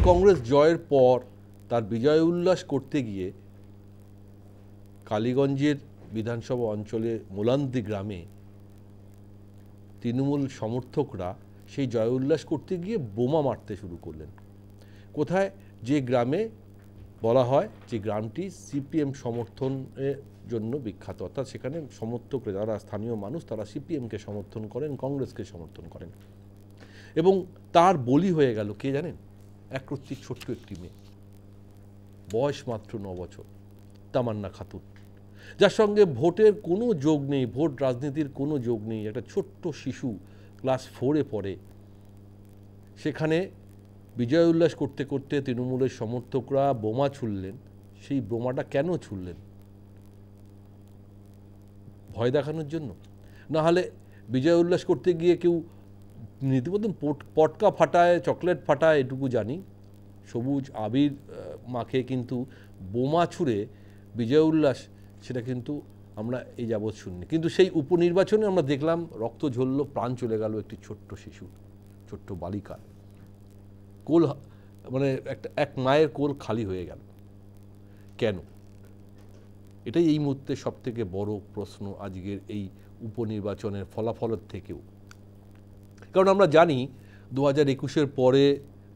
কংগ্রেস জয়ের পর তার বিজয় উল্লাস করতে গিয়ে কালীগঞ্জের বিধানসভা অঞ্চলে মোলান্দি গ্রামে তৃণমূল সমর্থকরা সেই জয় উল্লাস করতে গিয়ে বোমা মারতে শুরু করলেন। কোথায়? যে গ্রামে বলা হয় যে গ্রামটি সিপিএম সমর্থনের জন্য বিখ্যাত, অর্থাৎ সেখানে সমর্থকরা যারা স্থানীয় মানুষ তারা সিপিএমকে সমর্থন করেন, কংগ্রেসকে সমর্থন করেন। এবং তার বলি হয়ে গেল কে জানেন? একরত্তিক ছোট্ট একটি মেয়ে, বয়স মাত্র 9 বছর, তামান্না খাতুন, যার সঙ্গে ভোটের কোনো যোগ নেই, ভোট রাজনীতির কোনো যোগ নেই। একটা ছোট্ট শিশু ক্লাস 4-এ পড়ে। সেখানে বিজয় উল্লাস করতে করতে তৃণমূলের সমর্থকরা বোমা ছুড়লেন। সেই বোমাটা কেন ছুড়লেন? ভয় দেখানোর জন্য? না হলে বিজয় উল্লাস করতে গিয়ে কেউ রীতিমতো পটকা ফাটায়, চকলেট ফাটায়, এটুকু জানি। সবুজ আবির মাখে কিন্তু বোমা ছুঁড়ে বিজয় উল্লাস, সেটা কিন্তু আমরা এই যাবৎ শুনিনি। কিন্তু সেই উপনির্বাচনে আমরা দেখলাম রক্ত ঝরল, প্রাণ চলে গেল একটি ছোট্ট শিশু, ছোট্ট বালিকা। কোল মানে এক মায়ের কোল খালি হয়ে গেল। কেন? এটাই এই মুহূর্তে সবথেকে বড় প্রশ্ন আজকের এই উপনির্বাচনের ফলাফলের থেকেও। কারণ আমরা জানি 2021-এর পরে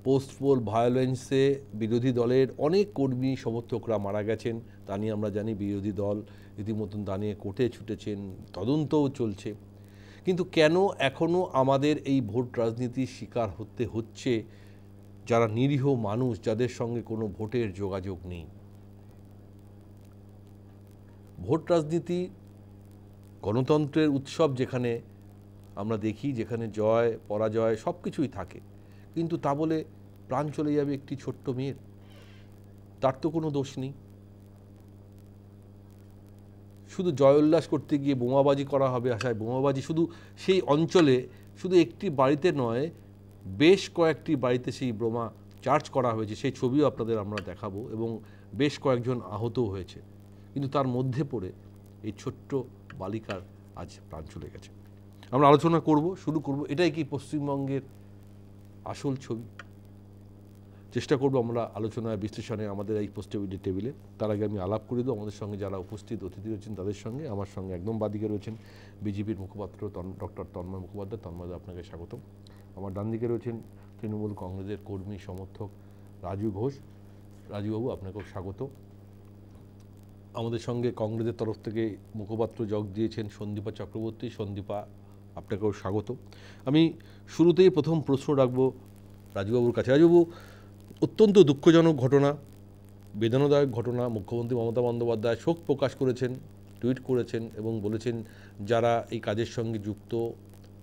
পোস্ট পোল ভায়োলেন্সে বিরোধী দলের অনেক কর্মী সমর্থকরা মারা গেছেন। তা নিয়ে আমরা জানি বিরোধী দল রীতিমতন তা নিয়ে কোর্টে ছুটেছেন, তদন্তও চলছে। কিন্তু কেন এখনও আমাদের এই ভোট রাজনীতির শিকার হতে হচ্ছে যারা নিরীহ মানুষ, যাদের সঙ্গে কোনো ভোটের যোগাযোগ নেই? ভোট রাজনীতি গণতন্ত্রের উৎসব, যেখানে আমরা দেখি যেখানে জয় পরাজয় সব কিছুই থাকে, কিন্তু তা বলে প্রাণ চলে যাবে একটি ছোট্ট মেয়ের? তার তো কোনো দোষ নেই। শুধু জয় উল্লাস করতে গিয়ে বোমাবাজি করা হবে আশায় বোমাবাজি। শুধু সেই অঞ্চলে শুধু একটি বাড়িতে নয়, বেশ কয়েকটি বাড়িতে সেই বোমা চার্জ করা হয়েছে। সেই ছবিও আপনাদের আমরা দেখাবো, এবং বেশ কয়েকজন আহতও হয়েছে। কিন্তু তার মধ্যে পড়ে এই ছোট্ট বালিকার আজ প্রাণ চলে গেছে। আমরা আলোচনা শুরু করব এটাই কি পশ্চিমবঙ্গের আসল ছবি? চেষ্টা করব আমরা আলোচনায় বিশ্লেষণে আমাদের এই পোস্টেবিলিটি টেবিলে। তার আগে আমি আলাপ করে দেবো আমাদের সঙ্গে যারা উপস্থিত অতিথি রয়েছেন তাদের সঙ্গে। আমার সঙ্গে একদম বাদিকে রয়েছেন বিজেপির মুখপাত্র ডক্টর তন্ময় মুখোপাধ্যায়। তন্ময়, আপনাকে স্বাগতম। আমার ডান দিকে রয়েছেন তৃণমূল কংগ্রেসের কর্মী সমর্থক রাজু ঘোষ। রাজুবাবু, আপনাকেও স্বাগত। আমাদের সঙ্গে কংগ্রেসের তরফ থেকে মুখপাত্র যোগ দিয়েছেন সন্দীপা চক্রবর্তী। সন্দীপা, আপনাকেও স্বাগত। আমি শুরুতেই প্রথম প্রশ্ন রাখবো রাজুবাবুর কাছে। রাজুবাবু, অত্যন্ত দুঃখজনক ঘটনা, বেদনাদায়ক ঘটনা। মুখ্যমন্ত্রী মমতা বন্দ্যোপাধ্যায় শোক প্রকাশ করেছেন, টুইট করেছেন এবং বলেছেন যারা এই কাজের সঙ্গে যুক্ত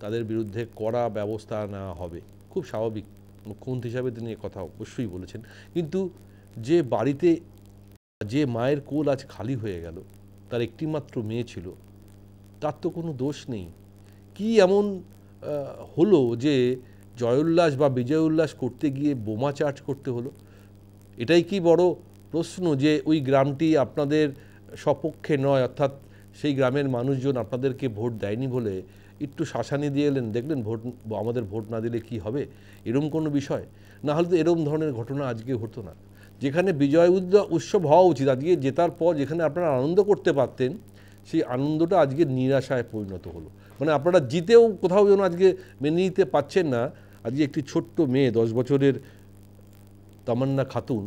তাদের বিরুদ্ধে কড়া ব্যবস্থা নেওয়া হবে। খুব স্বাভাবিক, মুখ্যমন্ত্রী হিসাবে তিনি কথা অবশ্যই বলেছেন। কিন্তু যে বাড়িতে যে মায়ের কোল আজ খালি হয়ে গেল, তার একটি মাত্র মেয়ে ছিল, তার তো কোনো দোষ নেই। কি এমন হলো যে জয় উল্লাস বা বিজয় উল্লাস করতে গিয়ে বোমা চার্জ করতে হলো? এটাই কি বড় প্রশ্ন যে ওই গ্রামটি আপনাদের সপক্ষে নয়, অর্থাৎ সেই গ্রামের মানুষজন আপনাদেরকে ভোট দেয়নি বলে একটু শাসানি দিয়ে এলেন, দেখলেন আমাদের ভোট না দিলে কি হবে, এরম কোনো বিষয়? না হলে তো এরম ধরনের ঘটনা আজকে হতো না। যেখানে বিজয় উৎসব হওয়া উচিত, আজকে জেতার পর যেখানে আপনারা আনন্দ করতে পারতেন, সেই আনন্দটা আজকে নিরাশায় পরিণত হলো। মানে আপনারা জিতেও কোথাও যেন আজকে মেনে নিতে পারছেন না। আজকে একটি ছোট্ট মেয়ে 10 বছরের তামান্না খাতুন,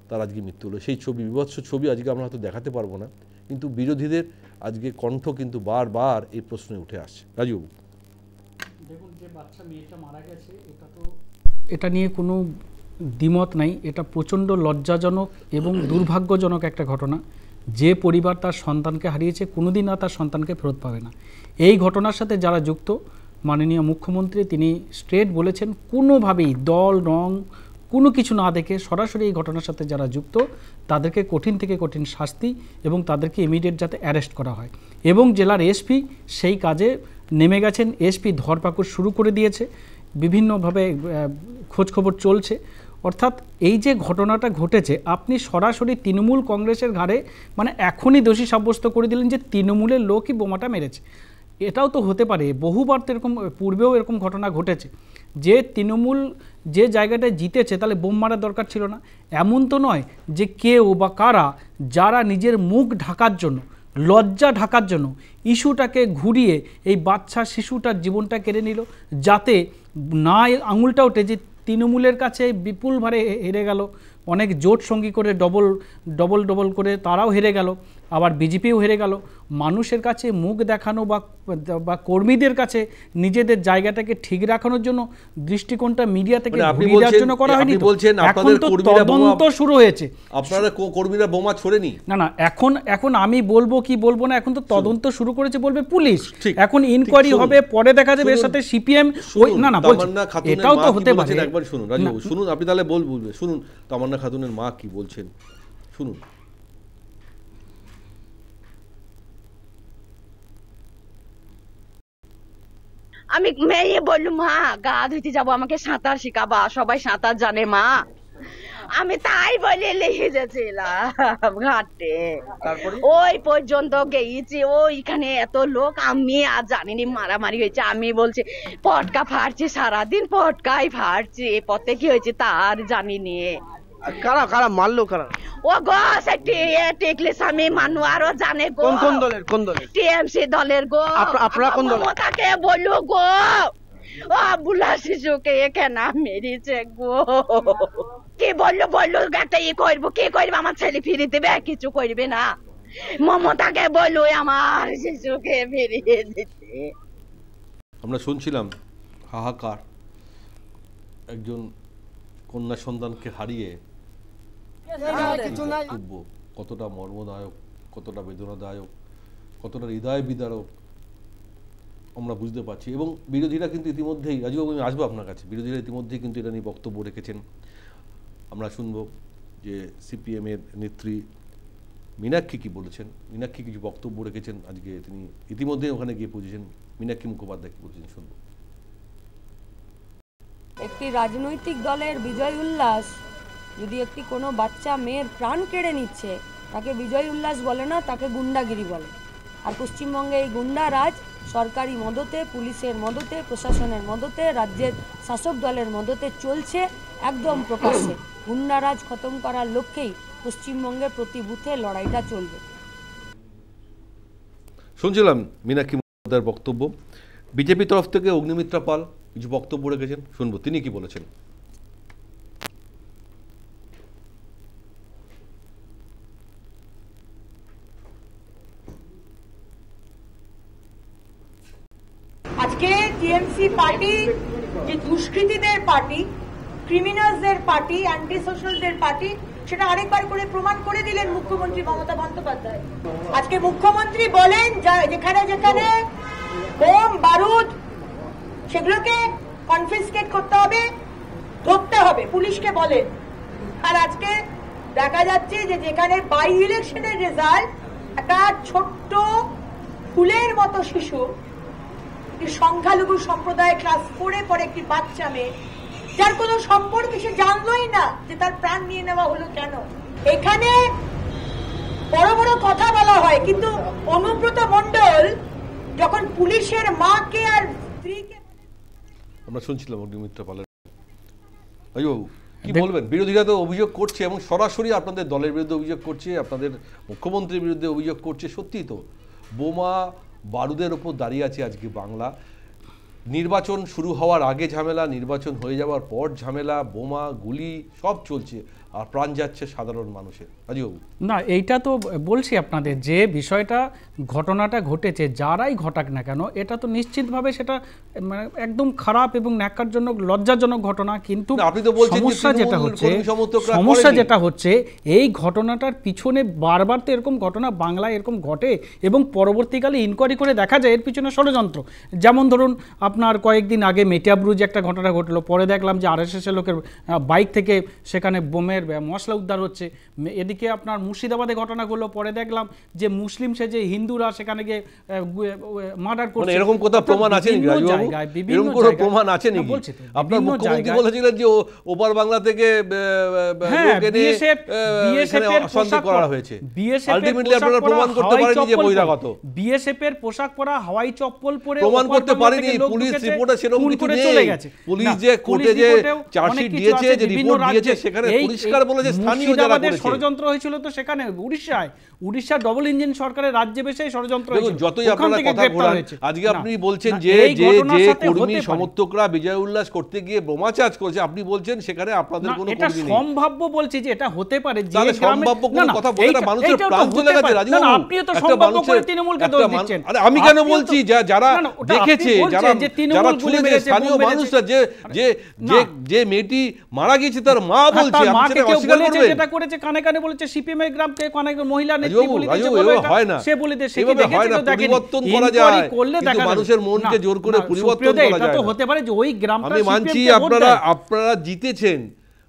তার আজকে মৃত্যু হলো। সেই ছবি, বিভৎস ছবি আজকে আমরা হয়তো দেখাতে পারবো না, কিন্তু বিরোধীদের আজকে কণ্ঠ কিন্তু বারবার এই প্রশ্নে উঠে আসছে। রাজুবাবু, দেখুন, যে বাচ্চা মেয়েটা মারা গেছে, এটা নিয়ে কোনো দ্বিমত নাই। এটা প্রচণ্ড লজ্জাজনক এবং দুর্ভাগ্যজনক একটা ঘটনা। যে পরিবার তার সন্তানকে হারিয়েছে কোনোদিন আর তার সন্তানকে ফেরত পাবে না। এই ঘটনার সাথে যারা যুক্ত, মাননীয় মুখ্যমন্ত্রী তিনি স্ট্রেট বলেছেন, কোনোভাবেই দল রং কোনো কিছু না দেখে সরাসরি এই ঘটনার সাথে যারা যুক্ত তাদেরকে কঠিন থেকে কঠিন শাস্তি এবং তাদেরকে ইমিডিয়েট যাতে অ্যারেস্ট করা হয়। এবং জেলার এসপি সেই কাজে নেমে গেছেন। এসপি ধরপাকড় শুরু করে দিয়েছে, বিভিন্নভাবে খোঁজখবর চলছে। অর্থাৎ এই যে ঘটনাটা ঘটেছে, আপনি সরাসরি তৃণমূল কংগ্রেসের ঘাড়ে মানে এখনই দোষী সাব্যস্ত করে দিলেন যে তৃণমূলের লোকই বোমাটা মেরেছে। এটাও তো হতে পারে, বহুবার তো এরকম পূর্বেও এরকম ঘটনা ঘটেছে যে তৃণমূল যে জায়গাটায় জিতেছে তাহলে বোম মারার দরকার ছিল না। এমন তো নয় যে কেউ বা কারা যারা নিজের মুখ ঢাকার জন্য, লজ্জা ঢাকার জন্য ইস্যুটাকে ঘুরিয়ে এই বাচ্চা শিশুটার জীবনটা কেড়ে নিল, যাতে না আঙুলটা ওঠে যে তৃণমূলের কাছে বিপুল ভারে হেরে গেল, অনেক জোট সঙ্গী করে ডবল করে তারাও হেরে গেল, আবার বিজেপিও হেরে গেল। মানুষের কাছে মুখ দেখানো বা কর্মীদের কাছে নিজেদের জায়গাটাকে ঠিক রাখানোর জন্য দৃষ্টিকোণটা মিডিয়া থেকে ঘুরিয়ে দেওয়ার জন্য করা হয়নি। এখন তো তদন্ত শুরু হয়েছে। আপনারা কর্মীরা বোমা ছোড়েনি? না, এখন আমি বলবো কি বলবো না, এখন তো তদন্ত শুরু করেছে বলবে পুলিশ, এখন ইনকোয়ারি হবে, পরে দেখা যাবে এর সাথে সিপিএম এটাও তো হতে পারে। একবার শুনুন রাজু, শুনুন, আপনি তাহলে বলবেন, শুনুন তামান্না খাতুনের মা কি বলছেন, শুনুন। আমি মেয়ে বললুম মা গা ধুইতে যাবো, আমাকে সাঁতার শিখাবা, সবাই সাঁতার জানে মা। আমি তাই বলে লিখে যাচ্ছিলাম ঘাটে, ওই পর্যন্ত গেছি, ওইখানে এত লোক, আমি আর জানিনি মারামারি হয়েছে। আমি বলছি পটকা ফাটছে, সারাদিন পটকাই ফাটছে, এ পথে কি হয়েছে তার জানিনি। কারা কারা মারলো কারা? ও গো টেকলে স্বামী মানু আরো জানে গো। কোন দলের? কোন দলের? টিএমসি দলের গো। আপনারা কোন দল? তাকে বললো গো, ও বুলা শিশুকে এখানে মেরেছে গো। কি বললো একটা ই করবো, কি করবে, আমার ছেলে ফিরে দেবে, কিছু করবে না। মমতাকে বললো আমার শিশুকে ফিরিয়ে দিতে। আমরা শুনছিলাম হাহাকার, একজন কন্যা সন্তানকে হারিয়ে বক্তব্য কতটা মর্মদায়ক, কতটা বেদনাদায়ক, কতটা হৃদয় বিদারক আমরা বুঝতে পারছি। এবং বিরোধীরা কিন্তু ইতিমধ্যেই, রাজুবাবু আমি আসবো আপনার কাছে, বিরোধীরা ইতিমধ্যেই কিন্তু এটা নিয়ে বক্তব্য রেখেছেন। আমরা শুনব যে সিপিএমের নেত্রী মীনাক্ষী কি বলেছেন। মীনাক্ষী কিছু বক্তব্য রেখেছেন আজকে, তিনি ইতিমধ্যেই ওখানে গিয়ে পৌঁছেছেন। মীনাক্ষী মুখোপাধ্যায় কি বলছেন শুনবো। একটি রাজনৈতিক দলের বিজয় উল্লাস যদি একটি কোনো বাচ্চা মেয়ের প্রাণ কেড়ে নিচ্ছে, তাকে বিজয় উল্লাস বলে না, তাকে গুন্ডাগিরি বলে। আর পশ্চিমবঙ্গে এই গুন্ডা রাজ সরকারি মদতে, পুলিশের মদতে, প্রশাসনের মদতে, রাজ্যের শাসক দলের মদতে চলছে একদম প্রকাশ্যে। গুন্ডা রাজ খতম করার লক্ষ্যেই পশ্চিমবঙ্গে প্রতি বুথে লড়াইটা চলবে। শুনছিলাম মীনাক্ষী মুখোপাধ্যায়ের বক্তব্য। বিজেপি তরফ থেকে অগ্নিমিত্রা পাল কিছু বক্তব্য রেখেছেন, শুনবো তিনি কি বলেছেন। আজকে টিএমসি পার্টি যে দুষ্কৃতীদের পার্টি, ক্রিমিনালসদের পার্টি, অ্যান্টি সোশ্যালদের পার্টি, সেটা আরেকবার করে প্রমাণ করে দিলেন মুখ্যমন্ত্রী মমতা বন্দ্যোপাধ্যায়। আজকে মুখ্যমন্ত্রী বলেন যেখানে যেখানে বোম বারুদ সেগুলোকে কনফিসকেট করতে হবে, ধরতে হবে, পুলিশকে বলেন। আর আজকে দেখা যাচ্ছে যে যেখানে বাই ইলেকশনের রেজাল্ট, একটা ছোট্ট ফুলের মতো শিশু, সংখ্যালঘু সম্প্রদায় ক্লাস 4-এ পড়ে একটি বাচ্চা মেয়ে, যার কোনো সম্পর্ক সে জানলই না যে তার প্রাণ নিয়ে নেওয়া হলো কেন। এখানে বড় বড় কথা বলা হয়, কিন্তু অনুব্রত মণ্ডল যখন পুলিশের মাকে আর স্ত্রীকে, আমরা শুনছিলাম অগ্নিমিত্রা পালের। রাজুবাবু কি বলবেন? বিরোধীরা তো অভিযোগ করছে এবং সরাসরি আপনাদের দলের বিরুদ্ধে অভিযোগ করছে, আপনাদের মুখ্যমন্ত্রীর বিরুদ্ধে অভিযোগ করছে। সত্যি তো বোমা বারুদের ওপর দাঁড়িয়ে আছে আজকে বাংলা। নির্বাচন শুরু হওয়ার আগে ঝামেলা, নির্বাচন হয়ে যাওয়ার পর ঝামেলা, বোমা গুলি সব চলছে, আর প্রাণ যাচ্ছে সাধারণ মানুষের। রাজুবাবু না, এইটা তো বলছি আপনাদের, যে বিষয়টা ঘটনাটা ঘটেছে যারাই ঘটাক না কেন, এটা তো নিশ্চিতভাবে সেটা মানে একদম খারাপ এবং ন্যাক্কারজনক, লজ্জাজনক ঘটনা। কিন্তু সমস্যা যেটা হচ্ছে এই ঘটনাটার পিছনে বারবার তো এরকম ঘটনা বাংলায় এরকম ঘটে এবং পরবর্তীকালে ইনকোয়ারি করে দেখা যায় এর পিছনে ষড়যন্ত্র। যেমন ধরুন আপনার কয়েকদিন আগে মেটিয়াব্রুজে একটা ঘটনা ঘটলো, পরে দেখলাম যে RSS এর লোকের বাইক থেকে সেখানে বোমের ধরনের মশলা উদ্ধার হচ্ছে। এদিকে আপনার মুর্শিদাবাদে ঘটনাগুলো পরে দেখলাম যে মুসলিম সেজে হিন্দুরা সেখানে গিয়ে মার্ডার করছে। এরকম কথা প্রমাণ আছে নাকি রাজবাবু? এরকম কোনো প্রমাণ আছে নাকি? আপনার মুখ্যমন্ত্রী বলেছিলেন যে ওপার বাংলা থেকে অশান্তি করা হয়েছে, আলটিমেটলি আপনারা প্রমাণ করতে পারেননি যে বহিরাগত। বিএসএফ এর পোশাক পরা, হাওয়াই চপ্পল পরে প্রমাণ করতে পারেনি, পুলিশ রিপোর্টে সেরকম কিছু নেই। পুলিশ যে কোর্টে যে চার্জশিট দিয়েছে, যে রিপোর্ট দিয়েছে, সেখানে পরিষ্কার বলেছে স্থানীয় যারা করেছে। ষড়যন্ত্র হয়েছিল তো সেখানে উড়িষ্যা ডবল ইঞ্জিন সরকারের রাজ্যে বেশে ষড়যন্ত্র হয়েছিল। যতই আপনারা কথা ঘোরান, আজকে আপনি বলছেন যে কর্মী সমর্থকরা বিজয় উল্লাস করতে গিয়ে বোমা চার্জ করেছে, আপনি বলছেন সেখানে আপনাদের কোনো কর্মী নেই। সম্ভাব্য বলছি যে এটা হতে পারে, যে সম্ভাব্য কোনো কথা বলে না, মানুষের প্রাণ চলে গেছে রাজবাবু। আপনিও তো সম্ভাব্য করে তৃণমূলকে দোষ দিচ্ছেন। আরে আমি কেন বলছি, যারা দেখেছে, যারা ছুঁয়েছে, স্থানীয় মানুষরা, যে মেয়েটি মারা গেছে তার মা বলছে, আপনি সেটা অস্বীকার করবেন? যেটা করেছে কানে কানে বলেছে সিপিএম এর গ্রামকে অনেক মহিলা নেত্রী বলে দিয়েছে, হয় না, সে বলে দেয়, সে কি দেখেছে তো দেখেনি। পরিবর্তন করা যায়, কিন্তু মানুষের মনকে জোর করে পরিবর্তন করা যায়। এটা তো হতে পারে যে ওই গ্রামটা, আমি মানছি আপনারা জিতেছেন,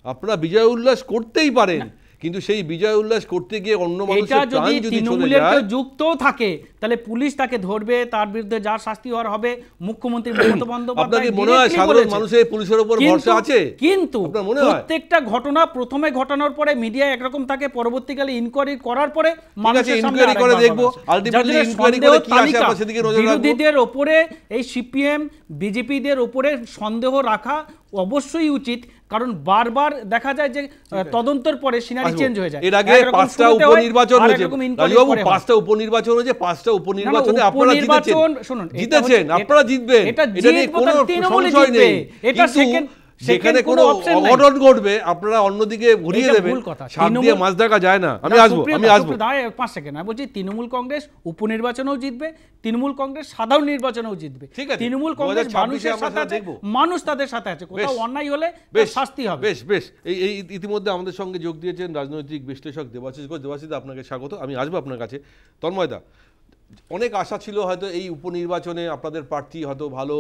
আপনারা বিজয় উল্লাস করতেই পারেন, কিন্তু সেই বিজয় উল্লাস করতে গিয়ে অন্য মানুষের প্রাণ যদি চলে যায়, যুক্ত থাকে, তাহলে পুলিশ তাকে ধরবে, তার বিরুদ্ধে যার শাস্তি হওয়ার হবে। মুখ্যমন্ত্রী মমতা বন্দ্যোপাধ্যায়, আপনাকে মনে হয় সাধারণ মানুষের পুলিশের উপর ভরসা আছে? কিন্তু প্রত্যেকটা ঘটনা প্রথমে ঘটানোর পরে মিডিয়া একরকম থাকে, পরবর্তীকালে ইনকোয়ারি করার পরে মানুষের সামনে ইনকোয়ারি করে দেখব, আলটিমেটলি ইনকোয়ারি করে কি আসে আমরা সেদিকে নজর রাখব। বিরোধীদের উপরে এই সিপিএম বিজেপিদের উপরে সন্দেহ রাখা অবশ্যই উচিত, কারণ বারবার দেখা যায় যে তদন্তের পরে সিনারি চেঞ্জ হয়ে যায়। এর আগে 5টা উপনির্বাচন হয়েছে রাজবাবু, 5টা উপনির্বাচন হয়েছে, 5টা উপনির্বাচনে আপনারা জিতেছেন, আপনারা জিতবেন, এটা নিয়ে কোনো সংশয় নেই। এটা যেখানে কোনো অঘটন ঘটবে আপনারা অন্যদিকে ঘুরিয়ে দেবেন, সাত দিয়ে মাছ দেখা যায় না। আমি আসবো 5 সেকেন্ড, আমি বলছি তৃণমূল কংগ্রেস উপনির্বাচনেও জিতবে, তৃণমূল কংগ্রেস সাধারণ নির্বাচনেও জিতবে। তৃণমূল কংগ্রেস মানুষের সাথে আছে, মানুষ তাদের সাথে আছে, কোথাও অন্যায় হলে শাস্তি হবে। বেশ এই ইতিমধ্যে আমাদের সঙ্গে যোগ দিয়েছেন রাজনৈতিক বিশ্লেষক দেবাশিস ঘোষ। দেবাশিস, আপনাকে স্বাগত। আমি আসবো আপনার কাছে। তন্ময়দা, অনেক আশা ছিল হয়তো এই উপনির্বাচনে আপনাদের প্রার্থী হয়তো ভালো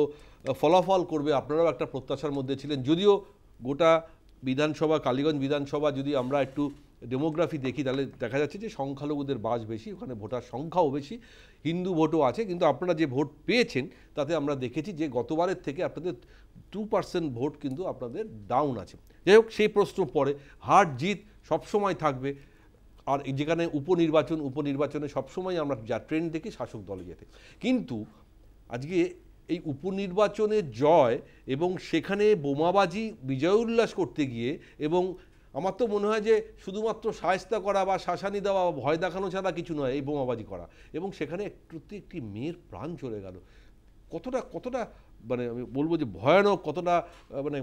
ফলাফল করবে, আপনারাও একটা প্রত্যাশার মধ্যে ছিলেন। যদিও গোটা বিধানসভা, কালীগঞ্জ বিধানসভা যদি আমরা একটু ডেমোগ্রাফি দেখি, তাহলে দেখা যাচ্ছে যে সংখ্যালঘুদের বাস বেশি, ওখানে ভোটার সংখ্যাও বেশি, হিন্দু ভোটও আছে, কিন্তু আপনারা যে ভোট পেয়েছেন তাতে আমরা দেখেছি যে গতবারের থেকে আপনাদের 2% ভোট কিন্তু আপনাদের ডাউন আছে। যাই হোক, সেই প্রশ্ন পরে, হার জিত সবসময় থাকবে। আর যেখানে উপনির্বাচনে সবসময় আমরা যা ট্রেন্ড দেখি শাসক দলে যেতে, কিন্তু আজকে এই উপনির্বাচনের জয় এবং সেখানে বোমাবাজি বিজয় উল্লাস করতে গিয়ে, এবং আমার তো মনে হয় যে শুধুমাত্র শায়েস্তা করা বা শাসানি দেওয়া বা ভয় দেখানো ছাড়া কিছু নয় এই বোমাবাজি করা, এবং সেখানে একটি মেয়ের প্রাণ চলে গেল। কতটা মানে আমি বলবো যে ভয়ানক, কতটা মানে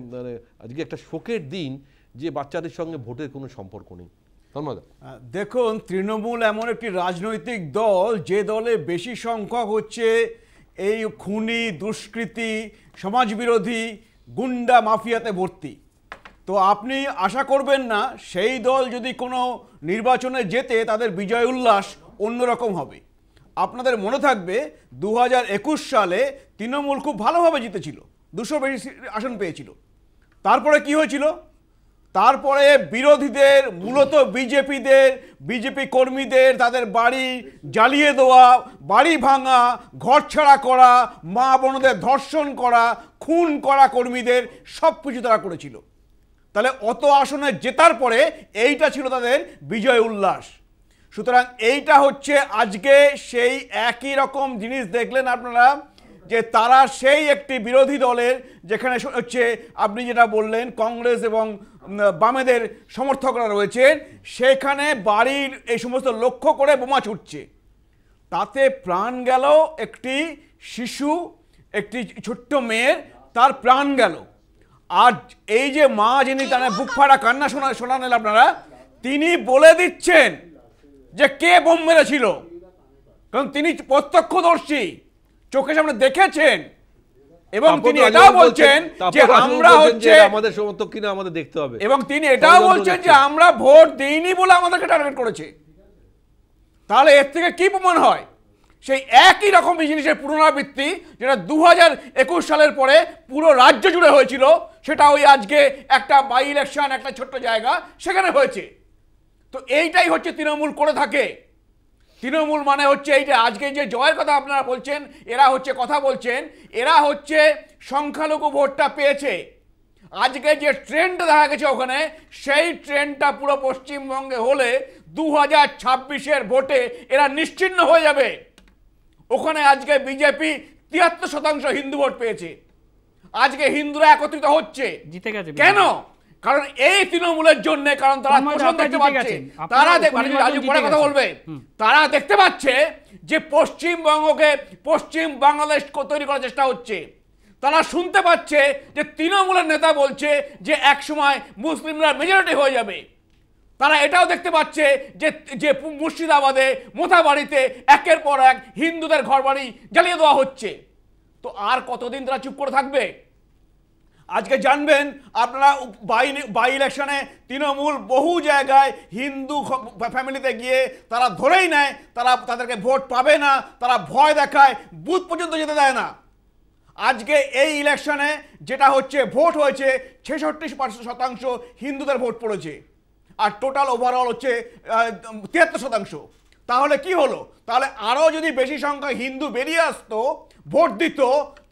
আজকে একটা শোকের দিন যে বাচ্চাদের সঙ্গে ভোটের কোনো সম্পর্ক নেই। দেখুন, তৃণমূল এমন একটি রাজনৈতিক দল যে দলে বেশি সংখ্যক হচ্ছে এই খুনি, দুষ্কৃতী, সমাজবিরোধী, গুন্ডা মাফিয়াতে ভর্তি। তো আপনি আশা করবেন না সেই দল যদি কোনো নির্বাচনে জেতে তাদের বিজয় উল্লাস অন্যরকম হবে। আপনাদের মনে থাকবে 2021 সালে তৃণমূল খুব ভালোভাবে জিতেছিল, 200 বেশি আসন পেয়েছিল। তারপরে কি হয়েছিল? তারপরে বিরোধীদের, মূলত বিজেপি কর্মীদের তাদের বাড়ি জ্বালিয়ে দেওয়া, বাড়ি ভাঙা, ঘরছাড়া করা, মা বোনদের ধর্ষণ করা, খুন করা কর্মীদের সব কিছু তারা করেছিল। তাহলে অত আসনে জেতার পরে এইটা ছিল তাদের বিজয় উল্লাস। সুতরাং এইটা হচ্ছে আজকে সেই একই রকম জিনিস দেখলেন আপনারা, যে তারা সেই একটি বিরোধী দলের, যেখানে হচ্ছে আপনি যেটা বললেন কংগ্রেস এবং বামেদের সমর্থকরা রয়েছেন, সেখানে বাড়ির এই সমস্ত লক্ষ্য করে বোমা ছুটছে। তাতে প্রাণ গেল একটি শিশু, একটি ছোট্ট মেয়ের, তার প্রাণ গেল। আর এই যে মা, যিনি তার বুক ফাড়া কান্না শোনালেন আপনারা, তিনি বলে দিচ্ছেন যে কে বোম মেরেছিল, কারণ তিনি প্রত্যক্ষদর্শী, চোখের সামনে দেখেছেন। এবং তিনি এটাও বলছেন যে আমরা হচ্ছে আমাদের সমর্থক কিনা আমাদের দেখতে হবে, এবং তিনি এটাও বলছেন যে আমরা ভোট দিইনি বলে আমাদেরকে টার্গেট করেছে। তাহলে এর থেকে কি প্রমাণ হয়? সেই একই রকম জিনিসের পুনরাবৃত্তি যেটা 2021 সালের পরে পুরো রাজ্য জুড়ে হয়েছিল, সেটা ওই আজকে একটা বাই ইলেকশন, একটা ছোট্ট জায়গা সেখানে হয়েছে। তো এইটাই হচ্ছে তৃণমূল করে থাকে। তৃণমূল মানে হচ্ছে এইটা। আজকে যে জয়ের কথা আপনারা বলছেন, এরা হচ্ছে কথা বলছেন, এরা হচ্ছে সংখ্যালঘু ভোটটা পেয়েছে। আজকে যে ট্রেন্ডটা দেখা গেছে ওখানে, সেই ট্রেন্ডটা পুরো পশ্চিমবঙ্গে হলে 2026-এর ভোটে এরা নিশ্চিহ্ন হয়ে যাবে। ওখানে আজকে বিজেপি 73% হিন্দু ভোট পেয়েছে। আজকে হিন্দুরা একত্রিত হচ্ছে, জিতে গেছে কেন? কারণ এই তৃণমূলের জন্য, কারণ তারা পোষণ দেখতে পাচ্ছে, তারা পরে কথা বলবে, তারা দেখতে পাচ্ছে যে পশ্চিমবঙ্গকে পশ্চিম বাংলাদেশ তৈরি করার চেষ্টা হচ্ছে। তারা শুনতে পাচ্ছে যে তৃণমূলের নেতা বলছে যে একসময় মুসলিমরা মেজরিটি হয়ে যাবে। তারা এটাও দেখতে পাচ্ছে যে যে মুর্শিদাবাদে মোথাবাড়িতে একের পর এক হিন্দুদের ঘরবাড়ি জ্বালিয়ে দেওয়া হচ্ছে। তো আর কতদিন তারা চুপ করে থাকবে? আজকে জানবেন আপনারা, বাই ইলেকশনে তৃণমূল বহু জায়গায় হিন্দু ফ্যামিলিতে গিয়ে তারা ধরেই নেয়, তাদেরকে ভোট পাবে না, তারা ভয় দেখায়, বুথ পর্যন্ত যেতে দেয় না। আজকে এই ইলেকশনে যেটা হচ্ছে, ভোট হয়েছে 66% হিন্দুদের ভোট পড়েছে, আর টোটাল ওভারঅল হচ্ছে 73%। তাহলে কি হলো? তাহলে আরো যদি বেশি সংখ্যা হিন্দু বেরিয়ে আসতো, ভোট দিত,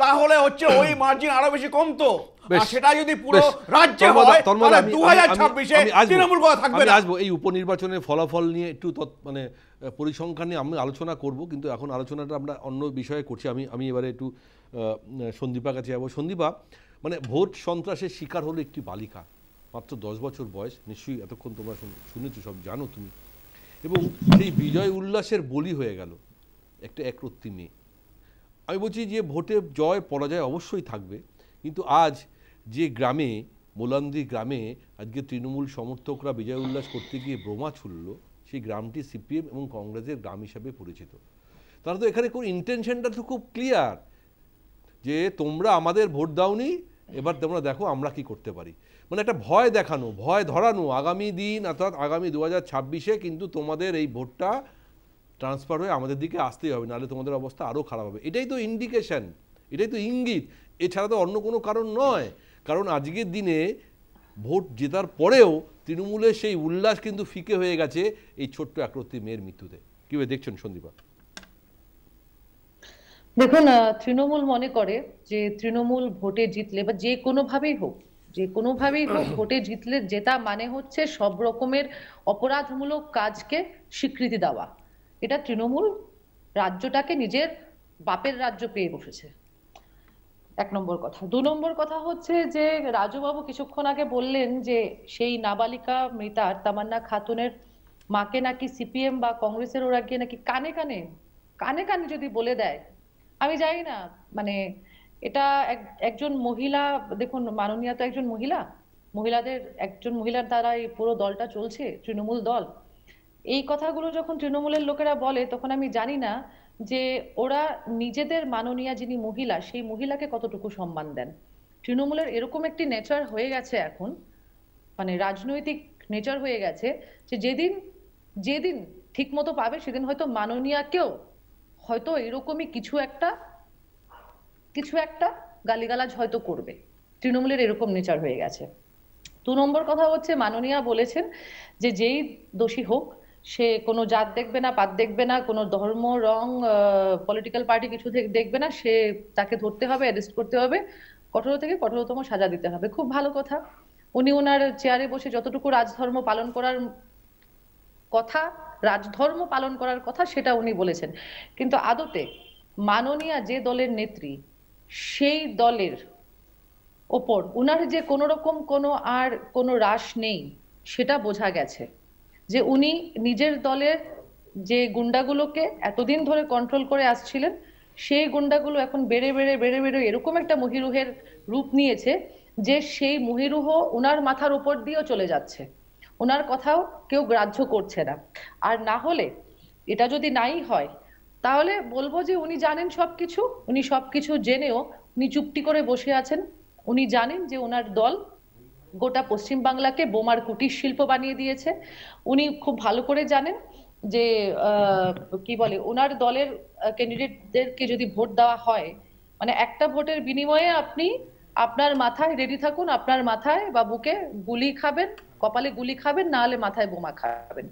তাহলে হচ্ছে ওই মার্জিন আরো বেশি কমতো। আর সেটা যদি পুরো রাজ্যে হয়, তাহলে 2026-এ তৃণমূল কথা থাকবে না। আসবো এই উপনির্বাচনের ফলাফল নিয়ে একটু মানে পরিসংখ্যান নিয়ে আমি আলোচনা করব, কিন্তু এখন আলোচনাটা আমরা অন্য বিষয়ে করছি। আমি এবারে একটু সন্দীপার কাছে যাবো। সন্দীপা, মানে ভোট সন্ত্রাসের শিকার হলো একটি বালিকা, মাত্র 10 বছর বয়স, নিশ্চয়ই এতক্ষণ তোমরা শুনেছো, সব জানো তুমি, এবং সেই বিজয় উল্লাসের বলি হয়ে গেল একটা একরত্তি মেয়ে। আমি বলছি যে ভোটে জয় পরাজয় অবশ্যই থাকবে, কিন্তু আজ যে গ্রামে, মোলান্দি গ্রামে আজকে তৃণমূল সমর্থকরা বিজয় উল্লাস করতে গিয়ে বোমা ছুড়ল, সেই গ্রামটি সিপিএম এবং কংগ্রেসের গ্রাম হিসাবে পরিচিত। তারা তো এখানে কোন ইন্টেনশনটা তো খুব ক্লিয়ার, যে তোমরা আমাদের ভোট দাওনি, এবার তোমরা দেখো আমরা কি করতে পারি। মানে একটা ভয় দেখানো, ভয় ধরানো, আগামী দিন অর্থাৎ আগামী 2026-এ কিন্তু তোমাদের এই ভোটটা ট্রান্সফার হয়ে আমাদের দিকে আসতেই হবে, নাহলে তোমাদের অবস্থা আরও খারাপ হবে। এটাই তো ইন্ডিকেশন, এটাই তো ইঙ্গিত, এছাড়া তো অন্য কোনো কারণ নয়। কারণ আজকের দিনে ভোট জেতার পরেও তৃণমূলের সেই উল্লাস কিন্তু ফিকে হয়ে গেছে এই ছোট্ট একরত্তি মেয়ের মৃত্যুতে। কিভাবে দেখছেন সন্দীপা? দেখুন, তৃণমূল মনে করে যে তৃণমূল ভোটে জিতলে বা যে কোনোভাবেই হোক ভোটে জিতলে জেতা মানে হচ্ছে সব রকমের অপরাধমূলক কাজকে স্বীকৃতি দেওয়া। এটা তৃণমূল রাজ্যটাকে নিজের বাপের রাজ্য পেয়ে বসেছে, 1 নম্বর কথা। 2 নম্বর কথা হচ্ছে যে রাজুবাবু কিছুক্ষণ আগে বললেন যে সেই নাবালিকা মৃতার তামান্না খাতুনের মাকে নাকি সিপিএম বা কংগ্রেসের ওরা গিয়ে নাকি কানে কানে যদি বলে দেয়, আমি জানি না, মানে এটা একজন মহিলা, দেখুন মাননীয়া তো একজন একজন মহিলার দ্বারা এই পুরো দলটা চলছে, তৃণমূল দল। এই কথাগুলো যখন তৃণমূলের লোকেরা বলে, তখন আমি জানি না যে ওরা নিজেদের মাননীয়া যিনি মহিলা, সেই মহিলাকে কতটুকু সম্মান দেন। তৃণমূলের এরকম একটি নেচার হয়ে গেছে এখন, মানে রাজনৈতিক নেচার হয়ে গেছে, যে যেদিন ঠিক মতো পাবে সেদিন হয়তো মাননীয়াকেও হয়তো এরকমই কিছু একটা গালিগালাজ হয়তো করবে। তৃণমূলের এরকম নেচার হয়ে গেছে। 2 নম্বর কথা হচ্ছে, মাননীয়া বলেছেন যে যেই দোষী হোক, সে কোনো জাত দেখবে না, পাত দেখবে না, কোনো ধর্ম, রং, পলিটিক্যাল পার্টি কিছু দেখবে না, সে তাকে ধরতে হবে, অ্যারেস্ট করতে হবে, কঠোর থেকে কঠোরতম সাজা দিতে হবে। খুব ভালো কথা। উনি ওনার চেয়ারে বসে যতটুকু রাজধর্ম পালন করার কথা সেটা উনি বলেছেন। কিন্তু আদতে মাননীয়া যে দলের নেত্রী, সেই দলের ওপর উনার যে কোনো রকম কোনো রাশ নেই, সেটা বোঝা গেছে। যে উনি নিজের দলের যে গুন্ডাগুলোকে এতদিন ধরে কন্ট্রোল করে আসছিলেন, সেই গুন্ডাগুলো এখন বেড়ে এরকম একটা মহিরুহের রূপ নিয়েছে যে সেই মহিরুহ উনার মাথার উপর দিয়েও চলে যাচ্ছে, ওনার কথাও কেউ গ্রাহ্য করছে না। আর না হলে, এটা যদি নাই হয়, তাহলে বলবো যে উনি জানেন সবকিছু, উনি সবকিছু জেনেও উনি চুপটি করে বসে আছেন। উনি জানেন যে ওনার দল গোটা পশ্চিমবাংলাকে বোমার কুটির শিল্প বানিয়ে দিয়েছে। উনি খুব ভালো করে জানেন যে কি বলে, ওনার দলের ক্যান্ডিডেটদেরকে যদি ভোট দেওয়া হয়, মানে একটা ভোটের বিনিময়ে আপনি আপনার মাথায় রেডি থাকুন, আপনার মাথায় বা বুকে গুলি খাবেন, কপালে গুলি খাবেন, না হলে মাথায় বোমা খাবেন।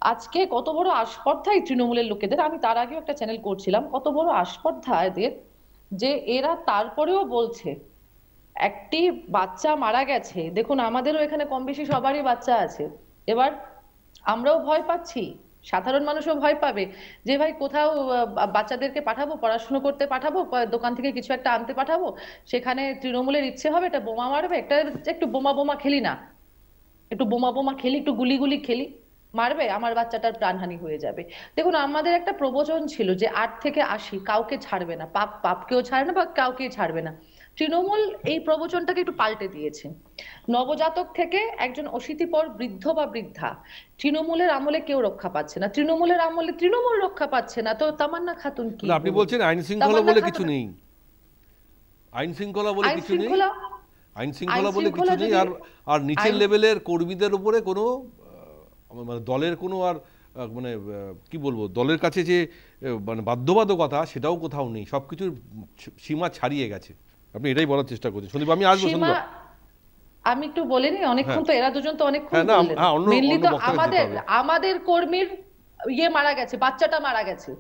আজকে কত বড় আস্পর্ধা এই তৃণমূলের লোকেদের, আমি তার আগেও একটা চ্যানেল করছিলাম, কত বড় আস্পর্ধা এদের, যে এরা তারপরেও বলছে একটি বাচ্চা মারা গেছে। দেখুন আমাদেরও এখানে কম বেশি সবারই বাচ্চা আছে, এবার আমরাও ভয় পাচ্ছি, সাধারণ মানুষও ভয় পাবে যে ভাই কোথাও বাচ্চাদেরকে পাঠাবো, পড়াশুনো করতে পাঠাবো, দোকান থেকে কিছু একটা আনতে পাঠাবো, সেখানে তৃণমূলের ইচ্ছে হবে একটা বোমা মারবে, একটু বোমা বোমা খেলি না, একটু বোমা বোমা খেলি, একটু গুলি গুলি খেলি, মারবে, আমার বাচ্চাটার প্রাণহানি হয়ে যাবে। দেখুন আমাদের একটা প্রবচন ছিল যে 8 থেকে 80 কাউকে ছাড়বে না, পাপকেও ছাড়বে না বা কাউকেই ছাড়বে না। তৃণমূল এই প্রবচনটাকে একটু পাল্টে দিয়েছে। নবজাতক থেকে একজন অশীতিপর বৃদ্ধ বা বৃদ্ধা, তৃণমূলের আমলে কেউ রক্ষা পাচ্ছে না, তৃণমূলের আমলে তৃণমূল রক্ষা পাচ্ছে না, তো তামান্না খাতুন কি? আপনি বলছেন আইন শৃঙ্খলা বলে কিছু নেই, আইন শৃঙ্খলা বলে কিছু নেই, আইন শৃঙ্খলা বলে কিছু নেই, আর নিচের লেভেলের কর্মীদের উপরে কোনো মানে দলের কোনো আর মানে কি বলবো, দলের কাছে যে মানে বাধ্যবাধকতা সেটাও কোথাও নেই, সবকিছুর সীমা ছাড়িয়ে গেছে। আপনি এটাই বলার চেষ্টা করছেন। সন্দীপ আমি আসবো, সন্দীপ আমি একটু বলিনি, অনেকক্ষণ তো এরা দুজন তো অনেকক্ষণ বললেন, মেইনলি তো আমাদের কর্মীর মারা গেছে, বাচ্চাটা মারা গেছে,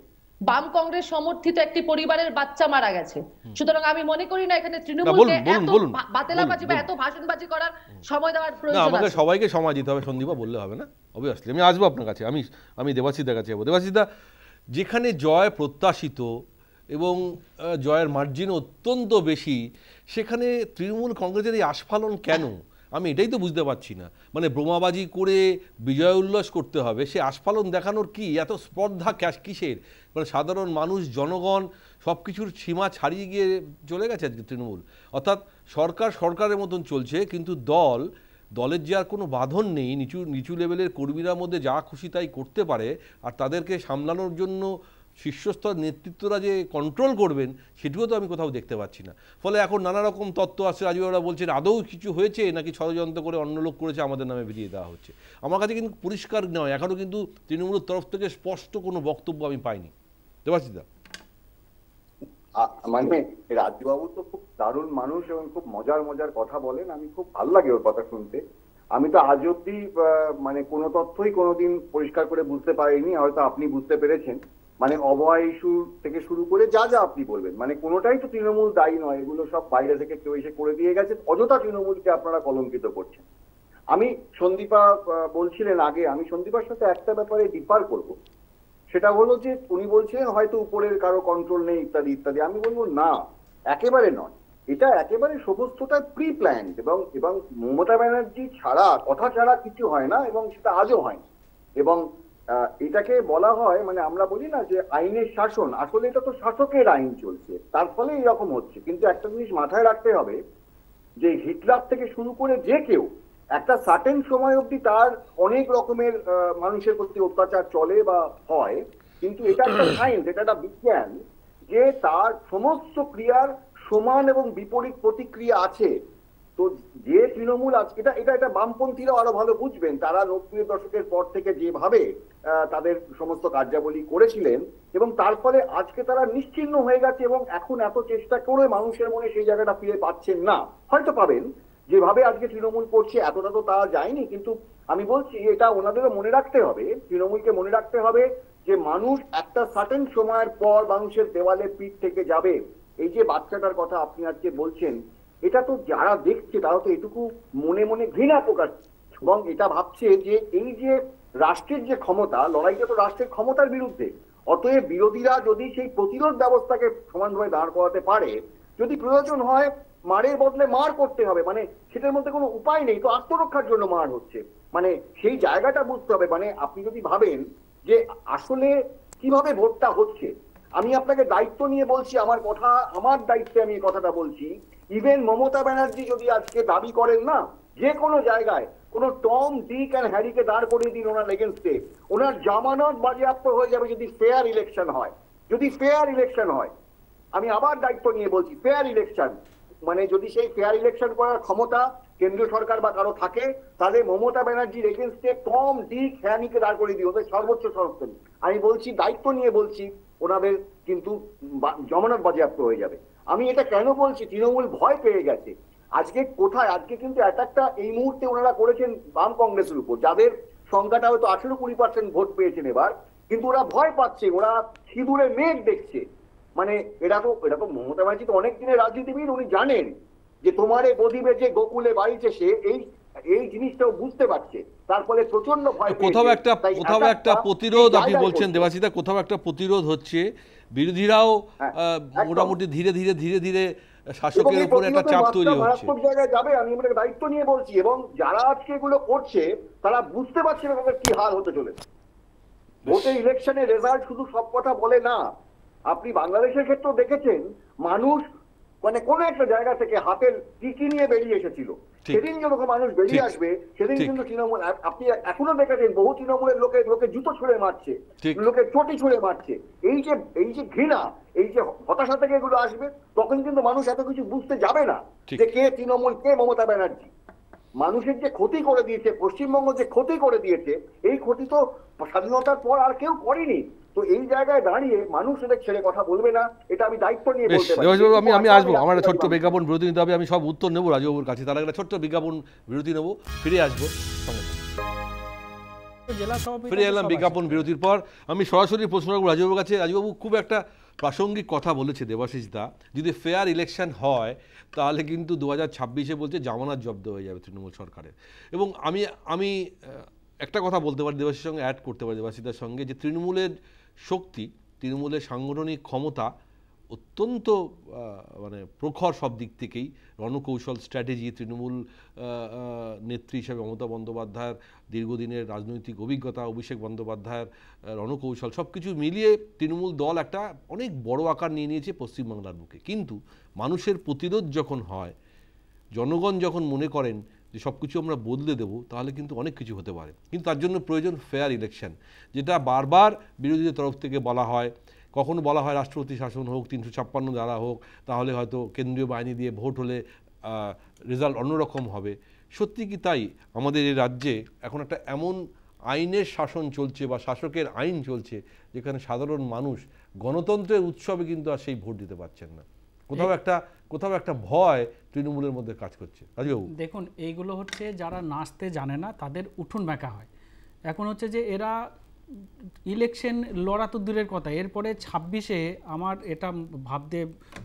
বাম কংগ্রেস সমর্থিত একটি পরিবারের বাচ্চা মারা গেছে। সুতরাং আমি মনে করি না এখানে তৃণমূলকে এত বাতেলাবাজি বা এত ভাষণবাজি করার সময় দেওয়ার প্রয়োজন আছে। আমাকে সবাইকে সময় দিতে হবে, সন্দীপা বললে হবে না, অবভিয়াসলি আমি আসবো আপনার কাছে, আমি দেবাশিসদার কাছে যাবো। দেবাশিসদা, যেখানে জয় প্রত্যাশিত এবং জয়ের মার্জিন অত্যন্ত বেশি, সেখানে তৃণমূল কংগ্রেসের এই আস্ফালন কেন? আমি এটাই তো বুঝতে পারছি না। মানে বোমাবাজি করে বিজয় উল্লাস করতে হবে, সে আস্ফালন দেখানোর কি এত স্পর্ধা কিসের? মানে সাধারণ মানুষ, জনগণ সব কিছুর সীমা ছাড়িয়ে গিয়ে চলে গেছে আজকে তৃণমূল। অর্থাৎ সরকারের মতন চলছে, কিন্তু দলের যে আর কোনো বাঁধন নেই, নিচু লেভেলের কর্মীরা মধ্যে যা খুশি তাই করতে পারে, আর তাদেরকে সামলানোর জন্য শীর্ষস্তর নেতৃত্বরা যে কন্ট্রোল করবেন সেটিও তো আমি কোথাও দেখতে পাচ্ছি না। ফলে এখন নানা রকম তত্ত্ব আসছে, রাজুবাবুরা বলছেন আদৌ কিছু হয়েছে নাকি ষড়যন্ত্র করে অন্য লোক করেছে, আমাদের নামে ভিড়িয়ে দেওয়া হচ্ছে। আমার কাছে কিন্তু পরিষ্কার নয়, এখনও কিন্তু তৃণমূলের তরফ থেকে স্পষ্ট কোনো বক্তব্য আমি পাইনি। দেবাশিসদা, মানে রাজুবাবু তো খুব দারুণ মানুষ এবং খুব মজার কথা বলেন, আমি খুব ভালো লাগে ওর কথা শুনতে। আমি তো আজ অব্দি মানে কোনো তথ্যই কোনোদিন পরিষ্কার করে বুঝতে পারিনি, হয়তো আপনি বুঝতে পেরেছেন। মানে অভয় ইস্যু থেকে শুরু করে যা আপনি বলবেন, মানে কোনোটাই তো তৃণমূল দায়ী নয়, এগুলো সব বাইরে থেকে কেউ এসে করে দিয়ে গেছে, অযথা তৃণমূলকে আপনারা কলঙ্কিত করছেন। আমি সন্দীপা বলছিলেন আগে, আমি সন্দীপার সাথে একটা ব্যাপারে ডিফার করব, সেটা হলো যে উনি বলছিলেন হয়তো উপরের কারো কন্ট্রোল নেই ইত্যাদি ইত্যাদি। আমি বলবো না, একেবারে নয়, এটা একেবারে সমস্তটা প্রি প্ল্যান্ড, এবং মমতা ব্যানার্জি কথা ছাড়া কিছু হয় না, এবং সেটা আজও হয়। এবং এটাকে বলা হয়, মানে আমরা বলি না যে আইনের শাসন, আসলে এটা তো শাসকের আইন চলছে, তার ফলে এরকম হচ্ছে। কিন্তু একটা জিনিস মাথায় রাখতে হবে যে হিটলার থেকে শুরু করে যে কেউ একটা সার্টেন সময় অবধি তার অনেক রকমের মানুষের প্রতি অত্যাচার চলে বা হয়, কিন্তু এটা একটা সায়েন্স, এটা একটা বিজ্ঞান যে তার সমস্ত ক্রিয়ার সমান এবং বিপরীত প্রতিক্রিয়া আছে। তো যে তৃণমূল আজকে এটা বামপন্থীরাও আরো ভালো বুঝবেন, তারা 90-এর দশকের পর থেকে যেভাবে তাদের সমস্ত কার্যাবলী করেছিলেন, এবং তার ফলে আজকে তারা নিশ্চিহ্ন হয়ে গেছে, এবং এখন এত চেষ্টা করে মানুষের মনে সেই জায়গাটা ফিরে পাচ্ছেন না। হয়তো পাবেন, যেভাবে আজকে তৃণমূল করছে এতটা তো তা যায়নি, কিন্তু আমি বলছি এটা ওনাদেরও মনে রাখতে হবে, তৃণমূলকে মনে রাখতে হবে যে মানুষ একটা সার্টেন সময়ের পর মানুষের দেওয়ালে পিঠ থেকে যাবে। এই যে বাচ্চাটার কথা আপনি আজকে বলছেন, এটা তো যারা দেখছে তারা তো এটুকু মনে মনে ঘৃণা প্রকাশ, এবং এটা ভাবছে যে এই যে রাষ্ট্রের যে ক্ষমতা, লড়াইটা তো রাষ্ট্রের ক্ষমতার বিরুদ্ধে। অতএব বিরোধীরা যদি সেই প্রতিরোধ ব্যবস্থাকে সমানভাবে দাঁড় করাতে পারে, যদি প্রয়োজন হয় মারের বদলে মার করতে হবে, মানে সেটার মধ্যে কোনো উপায় নেই, তো আত্মরক্ষার জন্য মার হচ্ছে, মানে সেই জায়গাটা বুঝতে হবে। মানে আপনি যদি ভাবেন যে আসলে কিভাবে ভোটটা হচ্ছে, আমি আপনাকে দায়িত্ব নিয়ে বলছি, আমার দায়িত্বে আমি এই কথাটা বলছি। ইভেন মমতা ব্যানার্জি যদি আজকে দাবি করেন না, যে কোনো জায়গায় কোন টম, ডিক অ্যান্ড হ্যারিকে দাঁড় করিয়ে দিন ওনার এগেনস্টে, ওনার জামানত বাজেয়াপ্ত হয়ে যাবে যদি ফেয়ার ইলেকশন হয়। যদি ফেয়ার ইলেকশন হয়, আমি আবার দায়িত্ব নিয়ে বলছি, ফেয়ার ইলেকশন মানে যদি সেই ফেয়ার ইলেকশন করার ক্ষমতা কেন্দ্রীয় সরকার বা কারো থাকে, তাহলে মমতা ব্যানার্জির এগেনস্টে টম, ডিক, হ্যানিকে দাঁড় করিয়ে দিই, ওদের সর্বোচ্চ সংস্থান। আমি বলছি, দায়িত্ব নিয়ে বলছি, ওনাদের কিন্তু জমানত বাজেয়াপ্ত হয়ে যাবে। আমি এটা কেন বলছি, তৃণমূল ভয় পেয়ে গেছে। আজকে কোথায়, আজকে কিন্তু অ্যাটাকটা এই মুহূর্তে ওনারা করেছেন বাম কংগ্রেসের উপর, যাদের সংখ্যাটা হয়তো 18-20% ভোট পেয়েছেন এবার, কিন্তু ওরা ভয় পাচ্ছে, ওরা সিঁদুরে মেঘ দেখছে। মানে এটা তো মমতা ব্যানার্জি তো অনেক দিনের রাজনীতিবিদ, উনি জানেন যে তোমার এই বদিবে যে গোকুলে বাড়িছে, সে এই জিনিসটাও বুঝতে পারছে, তার ফলে প্রচন্ড ভয়। কোথাও একটা প্রতিরোধ, আপনি বলছেন দেবাশিদা, কোথাও একটা প্রতিরোধ হচ্ছে, বিরোধীরাও মোটামুটি ধীরে ধীরে শাসকের উপর একটা চাপ তৈরি হচ্ছে, মারাত্মক জায়গায় যাবে। আমি আপনাকে দায়িত্ব নিয়ে বলছি, এবং যারা আজকে এগুলো করছে তারা বুঝতে পারছে না কি হাল হতে চলেছে। ভোটের ইলেকশনের রেজাল্ট শুধু সব কথা বলে না। আপনি বাংলাদেশের ক্ষেত্রেও দেখেছেন, মানুষ মানে কোন একটা জায়গা থেকে হাতের টিকি নিয়ে বেরিয়ে এসেছিল। সেদিন যখন মানুষ বেরিয়ে আসবে, সেদিন কিন্তু তৃণমূল, আপনি এখনো দেখেছেন বহু তৃণমূলের লোকে জুতো ছুঁড়ে মারছে, লোকে চটি ছুঁড়ে মারছে। এই যে ঘৃণা, এই যে হতাশা থেকে এগুলো আসবে, তখন কিন্তু মানুষ এত কিছু বুঝতে যাবে না যে কে তৃণমূল, কে মমতা ব্যানার্জি। মানুষের যে ক্ষতি করে দিয়েছে, পশ্চিমবঙ্গ যে ক্ষতি করে দিয়েছে, এই ক্ষতি তো স্বাধীনতার পর আর কেউ করেনি। তো এই জায়গায় দাঁড়িয়ে মানুষ এদের ছেড়ে কথা বলবে না, এটা আমি দায়িত্ব নিয়ে বলতে পারি। আমি আসবো, আমার ছোট্ট বিজ্ঞাপন বিরতি নিতে হবে, আমি সব উত্তর নেবো রাজবাবুর কাছে, তার একটা ছোট্ট বিজ্ঞাপন বিরতি নেবো, ফিরে আসবো। ফিরে এলাম বিজ্ঞাপন বিরতির পর। আমি সরাসরি প্রশ্ন রাখবো রাজবাবুর কাছে। রাজবাবু খুব একটা প্রাসঙ্গিক কথা বলেছে দেবাশিস দা, যদি ফেয়ার ইলেকশন হয় তাহলে কিন্তু 2026-এ বলছে জামানত জব্দ হয়ে যাবে তৃণমূল সরকারের। এবং আমি একটা কথা বলতে পারি, দেবাশিসের সঙ্গে অ্যাড করতে পারি দেবাশিসদার সঙ্গে, যে তৃণমূলের শক্তি, তৃণমূলের সাংগঠনিক ক্ষমতা অত্যন্ত মানে প্রখর সব দিক থেকেই, রণকৌশল, স্ট্র্যাটেজি, তৃণমূল নেত্রী হিসেবে মমতা বন্দ্যোপাধ্যায়ের দীর্ঘদিনের রাজনৈতিক অভিজ্ঞতা, অভিষেক বন্দ্যোপাধ্যায়ের রণকৌশল, সব কিছু মিলিয়ে তৃণমূল দল একটা অনেক বড় আকার নিয়ে নিয়েছে পশ্চিমবাংলার বুকে। কিন্তু মানুষের প্রতিরোধ যখন হয়, জনগণ যখন মনে করেন যে সব কিছু আমরা বদলে দেবো, তাহলে কিন্তু অনেক কিছু হতে পারে। কিন্তু তার জন্য প্রয়োজন ফেয়ার ইলেকশন, যেটা বারবার বিরোধীদের তরফ থেকে বলা হয়। কখনো বলা হয় রাষ্ট্রপতি শাসন হোক, 356 ধারা হোক, তাহলে হয়তো কেন্দ্রীয় বাহিনী দিয়ে ভোট হলে রেজাল্ট অন্যরকম হবে। সত্যি কি তাই? আমাদের এই রাজ্যে এখন একটা এমন আইনের শাসন চলছে বা শাসকের আইন চলছে, যেখানে সাধারণ মানুষ গণতন্ত্রের উৎসবে কিন্তু আর সেই ভোট দিতে পারছেন না। কোথাও একটা ভয় তৃণমূলের মধ্যে কাজ করছে। রাজবাবু দেখুন, এইগুলো হচ্ছে যারা নাচতে জানে না তাদের উঠোন ব্যাঁকা হয়। এখন হচ্ছে যে এরা ইলেকশন লড়া তো দূরের কথা, এরপরে 26-এ আমার এটা ভাবতে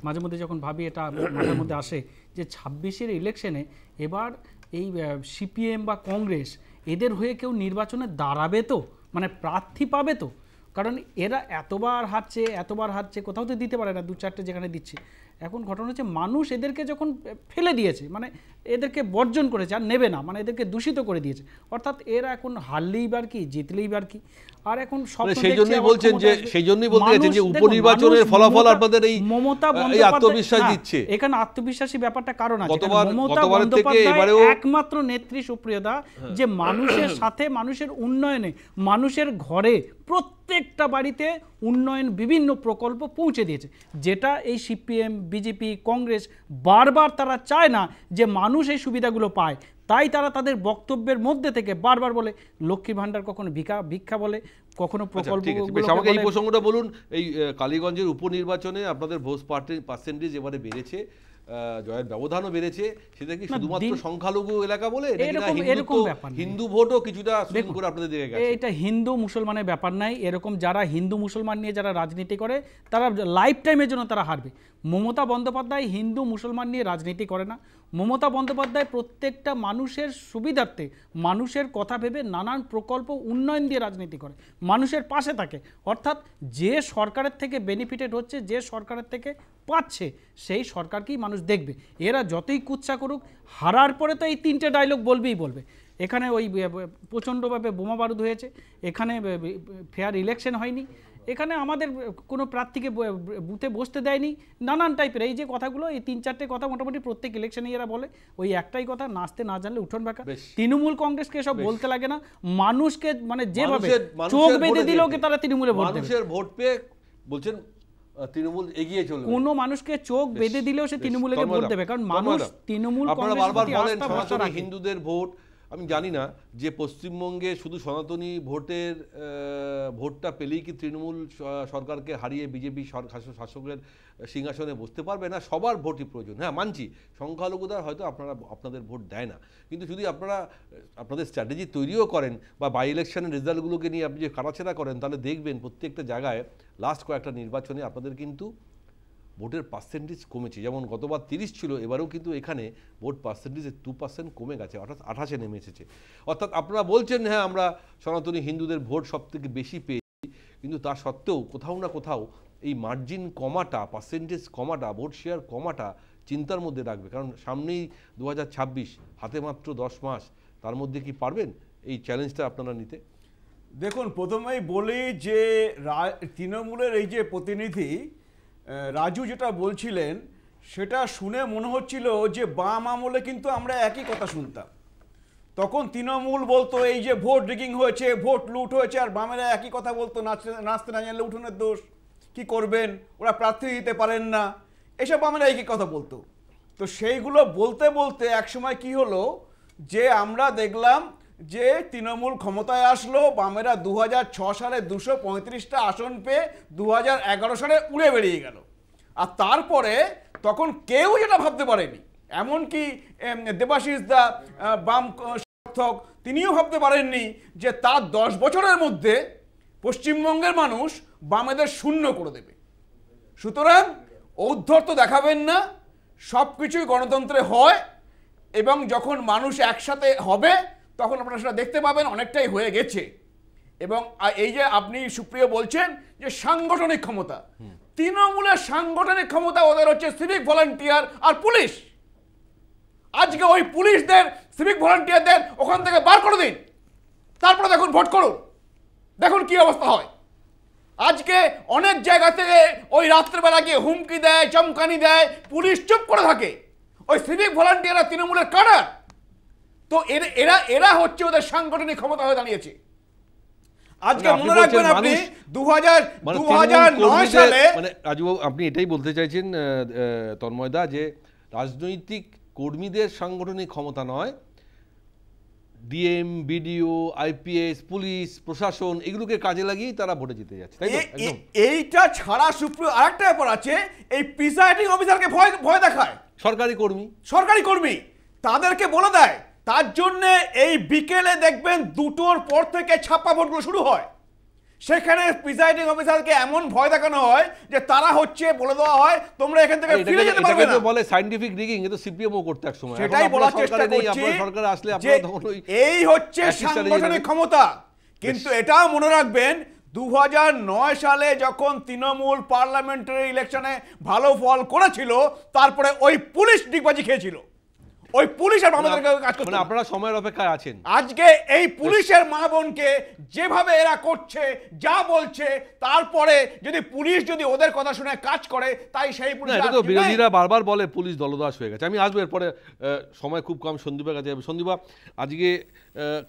মাঝে মধ্যে যখন ভাবি, এটা মাঝে মধ্যে আসে যে 26-এর ইলেকশনে এবার এই সিপিএম বা কংগ্রেস এদের হয়ে কেউ নির্বাচনে দাঁড়াবে তো, মানে প্রার্থী পাবে তো? কারণ এরা এতবার হারছে, কোথাও তো দিতে পারে না, 2-4টে যেখানে দিচ্ছে। এখন ঘটনা হচ্ছে মানুষ এদেরকে যখন ফেলে দিয়েছে, মানে এদেরকে বর্জন করেছে, আর নেবে না, মানে এদেরকে দূষিত করে দিয়েছে। অর্থাৎ এরা এখন হারলেই বার কি, জিতলেই বার কি। আর এখন সেই জন্যই বলছেন যে উপনির্বাচনের ফলাফল আপনাদের এই মমতা আত্মবিশ্বাস দিচ্ছে। এখানে আত্মবিশ্বাসী ব্যাপারটা কারণ আছে। মমতা বন্দ্যোপাধ্যায় একমাত্র নেত্রী, সুপ্রিয়দা, যে মানুষের সাথে, মানুষের উন্নয়নে, মানুষের ঘরে, প্রত্যেকটা বাড়িতে উন্নয়ন বিভিন্ন প্রকল্প পৌঁছে দিয়েছে, যেটা এই সিপিএম, বিজেপি, কংগ্রেস বারবার তারা চায় না যে মানুষ এই সুবিধাগুলো পায়। তাই তারা তাদের বক্তব্যের মধ্যে থেকে বারবার বলে লক্ষ্মী ভান্ডার, কখনো ভিক্ষা বলে, কখনো প্রকল্প। আমাকে এই প্রসঙ্গটা বলুন, এই কালীগঞ্জের উপনির্বাচনে আপনাদের ভোট পার্সেন্টেজ এবারে বেড়েছে, জয়ের ব্যবধানও বেড়েছে, সেটা কি শুধুমাত্র সংখ্যালঘু এলাকা বলে? হিন্দু ভোটও কিছুটা করে আপনাদের দিকে গেছে। এটা হিন্দু মুসলমানের ব্যাপার নাই, এরকম যারা হিন্দু মুসলমান নিয়ে যারা রাজনীতি করে তারা লাইফ টাইমের জন্য তারা হারবে। মমতা বন্দ্যোপাধ্যায় হিন্দু মুসলমান নিয়ে রাজনীতি করে না। মমতা বন্দ্যোপাধ্যায় প্রত্যেকটা মানুষের সুবিধার্থে, মানুষের কথা ভেবে নানান প্রকল্প উন্নয়ন দিয়ে রাজনীতি করে, মানুষের পাশে থাকে। অর্থাৎ যে সরকারের থেকে বেনিফিটেড হচ্ছে, যে সরকারের থেকে পাচ্ছে, সেই সরকারকেই মানুষ দেখবে। এরা যতই কুৎসা করুক, হারার পরে তো এই 3টে ডায়লগ বলবে। এখানে ওই প্রচণ্ডভাবে বোমা বারুদ হয়েছে, এখানে ফেয়ার ইলেকশন হয়নি, এখানে আমাদের কোনো প্রার্থীকে বুথে বসতে দেয়নি, নানান টাইপের এই যে কথাগুলো, এই 3-4টে কথা মোটামুটি প্রত্যেক ইলেকশনে এরা বলে। ওই একটাই কথা, নাচতে না জানলে উঠোন বাঁকা। তৃণমূল কংগ্রেসকে সব বলতে লাগে না, মানুষকে মানে যেভাবে চোখ বেঁধে দিল কি তারা তৃণমূলে ভোট দেবে। মানুষের ভোট পেয়ে বলছেন তৃণমূল এগিয়ে চলবে। কোনো মানুষকে চোখ বেঁধে দিলেও সে তৃণমূলকে ভোট দেবে, কারণ মানুষ তৃণমূল কংগ্রেস বারবার বলেন হিন্দুদের ভোট। আমি জানি না যে পশ্চিমবঙ্গে শুধু সনাতনী ভোটটা পেলেই কি তৃণমূল সরকারকে হারিয়ে বিজেপি শাসকের সিংহাসনে বসতে পারবে না। সবার ভোটই প্রয়োজন। হ্যাঁ, মানছি সংখ্যালঘুদের হয়তো আপনাদের ভোট দেয় না, কিন্তু যদি আপনারা আপনাদের স্ট্র্যাটেজি তৈরিও করেন বা বাই ইলেকশনের রেজাল্টগুলোকে নিয়ে আপনি যে কাটাছেড়া করেন, তাহলে দেখবেন প্রত্যেকটা জায়গায় লাস্ট কয়েকটা নির্বাচনে আপনাদের কিন্তু ভোটের পার্সেন্টেজ কমেছে। যেমন গতবার 30 ছিল, এবারেও কিন্তু এখানে ভোট পার্সেন্টেজ 2% কমে গেছে, অর্থাৎ 28-এ নেমে এসেছে। অর্থাৎ আপনারা বলছেন হ্যাঁ আমরা সনাতনী হিন্দুদের ভোট সব থেকে বেশি পেয়েছি, কিন্তু তা সত্ত্বেও কোথাও না কোথাও এই মার্জিন কমাটা, পার্সেন্টেজ কমাটা, ভোট শেয়ার কমাটা চিন্তার মধ্যে রাখবে। কারণ সামনেই 2026, হাতে মাত্র 10 মাস, তার মধ্যে কি পারবেন এই চ্যালেঞ্জটা আপনারা নিতে? দেখুন, প্রথমেই বলি যে তৃণমূলের এই যে প্রতিনিধি রাজু যেটা বলছিলেন সেটা শুনে মনে হচ্ছিল যে বাম আমলে কিন্তু আমরা একই কথা শুনতাম। তখন তৃণমূল বলতো এই যে ভোট রিগিং হয়েছে, ভোট লুট হয়েছে, আর বামেরা একই কথা বলতো, নাচতে না জানলে উঠোনের দোষ, কি করবেন, ওরা প্রার্থী দিতে পারেন না, এসব বামেরা একই কথা বলতো। তো সেইগুলো বলতে বলতে একসময় কি হলো যে আমরা দেখলাম যে তৃণমূল ক্ষমতায় আসলো, বামেরা 2006 সালে 235টা আসন পেয়ে 2011 সালে উড়ে বেরিয়ে গেল। আর তারপরে তখন কেউ যেটা ভাবতে পারেনি, এমনকি দেবাশিস দা বাম সমর্থক তিনিও ভাবতে পারেননি যে তার 10 বছরের মধ্যে পশ্চিমবঙ্গের মানুষ বামেদের শূন্য করে দেবে। সুতরাং ঔদ্ধত্য দেখাবেন না, সব কিছুই গণতন্ত্রে হয়, এবং যখন মানুষ একসাথে হবে তখন আপনারা সেটা দেখতে পাবেন অনেকটাই হয়ে গেছে। এবং এই যে আপনি সুপ্রিয় বলছেন যে সাংগঠনিক ক্ষমতা, তৃণমূলের সাংগঠনিক ক্ষমতা ওদের হচ্ছে সিভিক ভলান্টিয়ার আর পুলিশ। আজকে ওই পুলিশদের, সিভিক ভলান্টিয়ারদের ওখান থেকে বার করে দিন, তারপরে দেখুন ভোট করুন, দেখুন কি অবস্থা হয়। আজকে অনেক জায়গা থেকে ওই রাত্রেবেলা গিয়ে হুমকি দেয়, চমকানি দেয়, পুলিশ চুপ করে থাকে। ওই সিভিক ভলান্টিয়াররা তৃণমূলের কাডার। তো এরা হচ্ছে ওদের সাংগঠনিক ক্ষমতা হয়ে দাঁড়িয়েছে। আজকে মনে রাখবেন আপনি 2009 সালে, মানে রাজুবাবু আপনি এটাই বলতে চাইছেন তন্ময়দা, যে রাজনৈতিক কর্মীদের সাংগঠনিক ক্ষমতা নয়, ডিএম, বিডিও, আইপিএস, পুলিশ, প্রশাসন এগুলোকে কাজে লাগিয়েই তারা ভোটে জিতে যাচ্ছে, তাই তো? একদম। এইটা ছাড়া সুপ্রিয় আরেকটা ব্যাপার আছে, এই প্রিসাইডিং অফিসারকে ভয় দেখায় সরকারি কর্মী, তাদেরকে বলে দেয়। তার জন্য এই বিকেলে দেখবেন 2টোর পর থেকে ছাপ্পা ভোটগুলো শুরু হয়। সেখানে প্রিসাইডিং অফিসারকে এমন ভয় দেখানো হয় যে তারা হচ্ছে বলে দেওয়া হয় তোমরা এখান থেকে ফিরে যেতে পারবে না। বলে সায়েন্টিফিক রিগিং, এটা সিপিএমও করতে এক সময়। সেটাই বলার চেষ্টা করছি, সরকার আসলে আপনারা তখন ওই এই হচ্ছে সাংগঠনিক ক্ষমতা। কিন্তু এটাও মনে রাখবেন 2009 সালে যখন তৃণমূল পার্লামেন্টারি ইলেকশনে ভালো ফল করেছিল, তারপরে ওই পুলিশ ডিগবাজি খেয়েছিল। ওই পুলিশের মামলাদেরকে কাজ করতে, মানে আপনারা সময়ের অপেক্ষায় আছেন। আজকে এই পুলিশের মা বোনকে যেভাবে এরা করছে, যা বলছে, তারপরে যদি পুলিশ যদি ওদের কথা শুনে কাজ করে, তাই সেই পুলিশ। এটা তো বিরোধীরা বারবার বলে পুলিশ দলদাস হয়ে গেছে। আমি আসবো এরপরে, সময় খুব কম, সন্দীপের কাছে যাবে। সন্দীপা, আজকে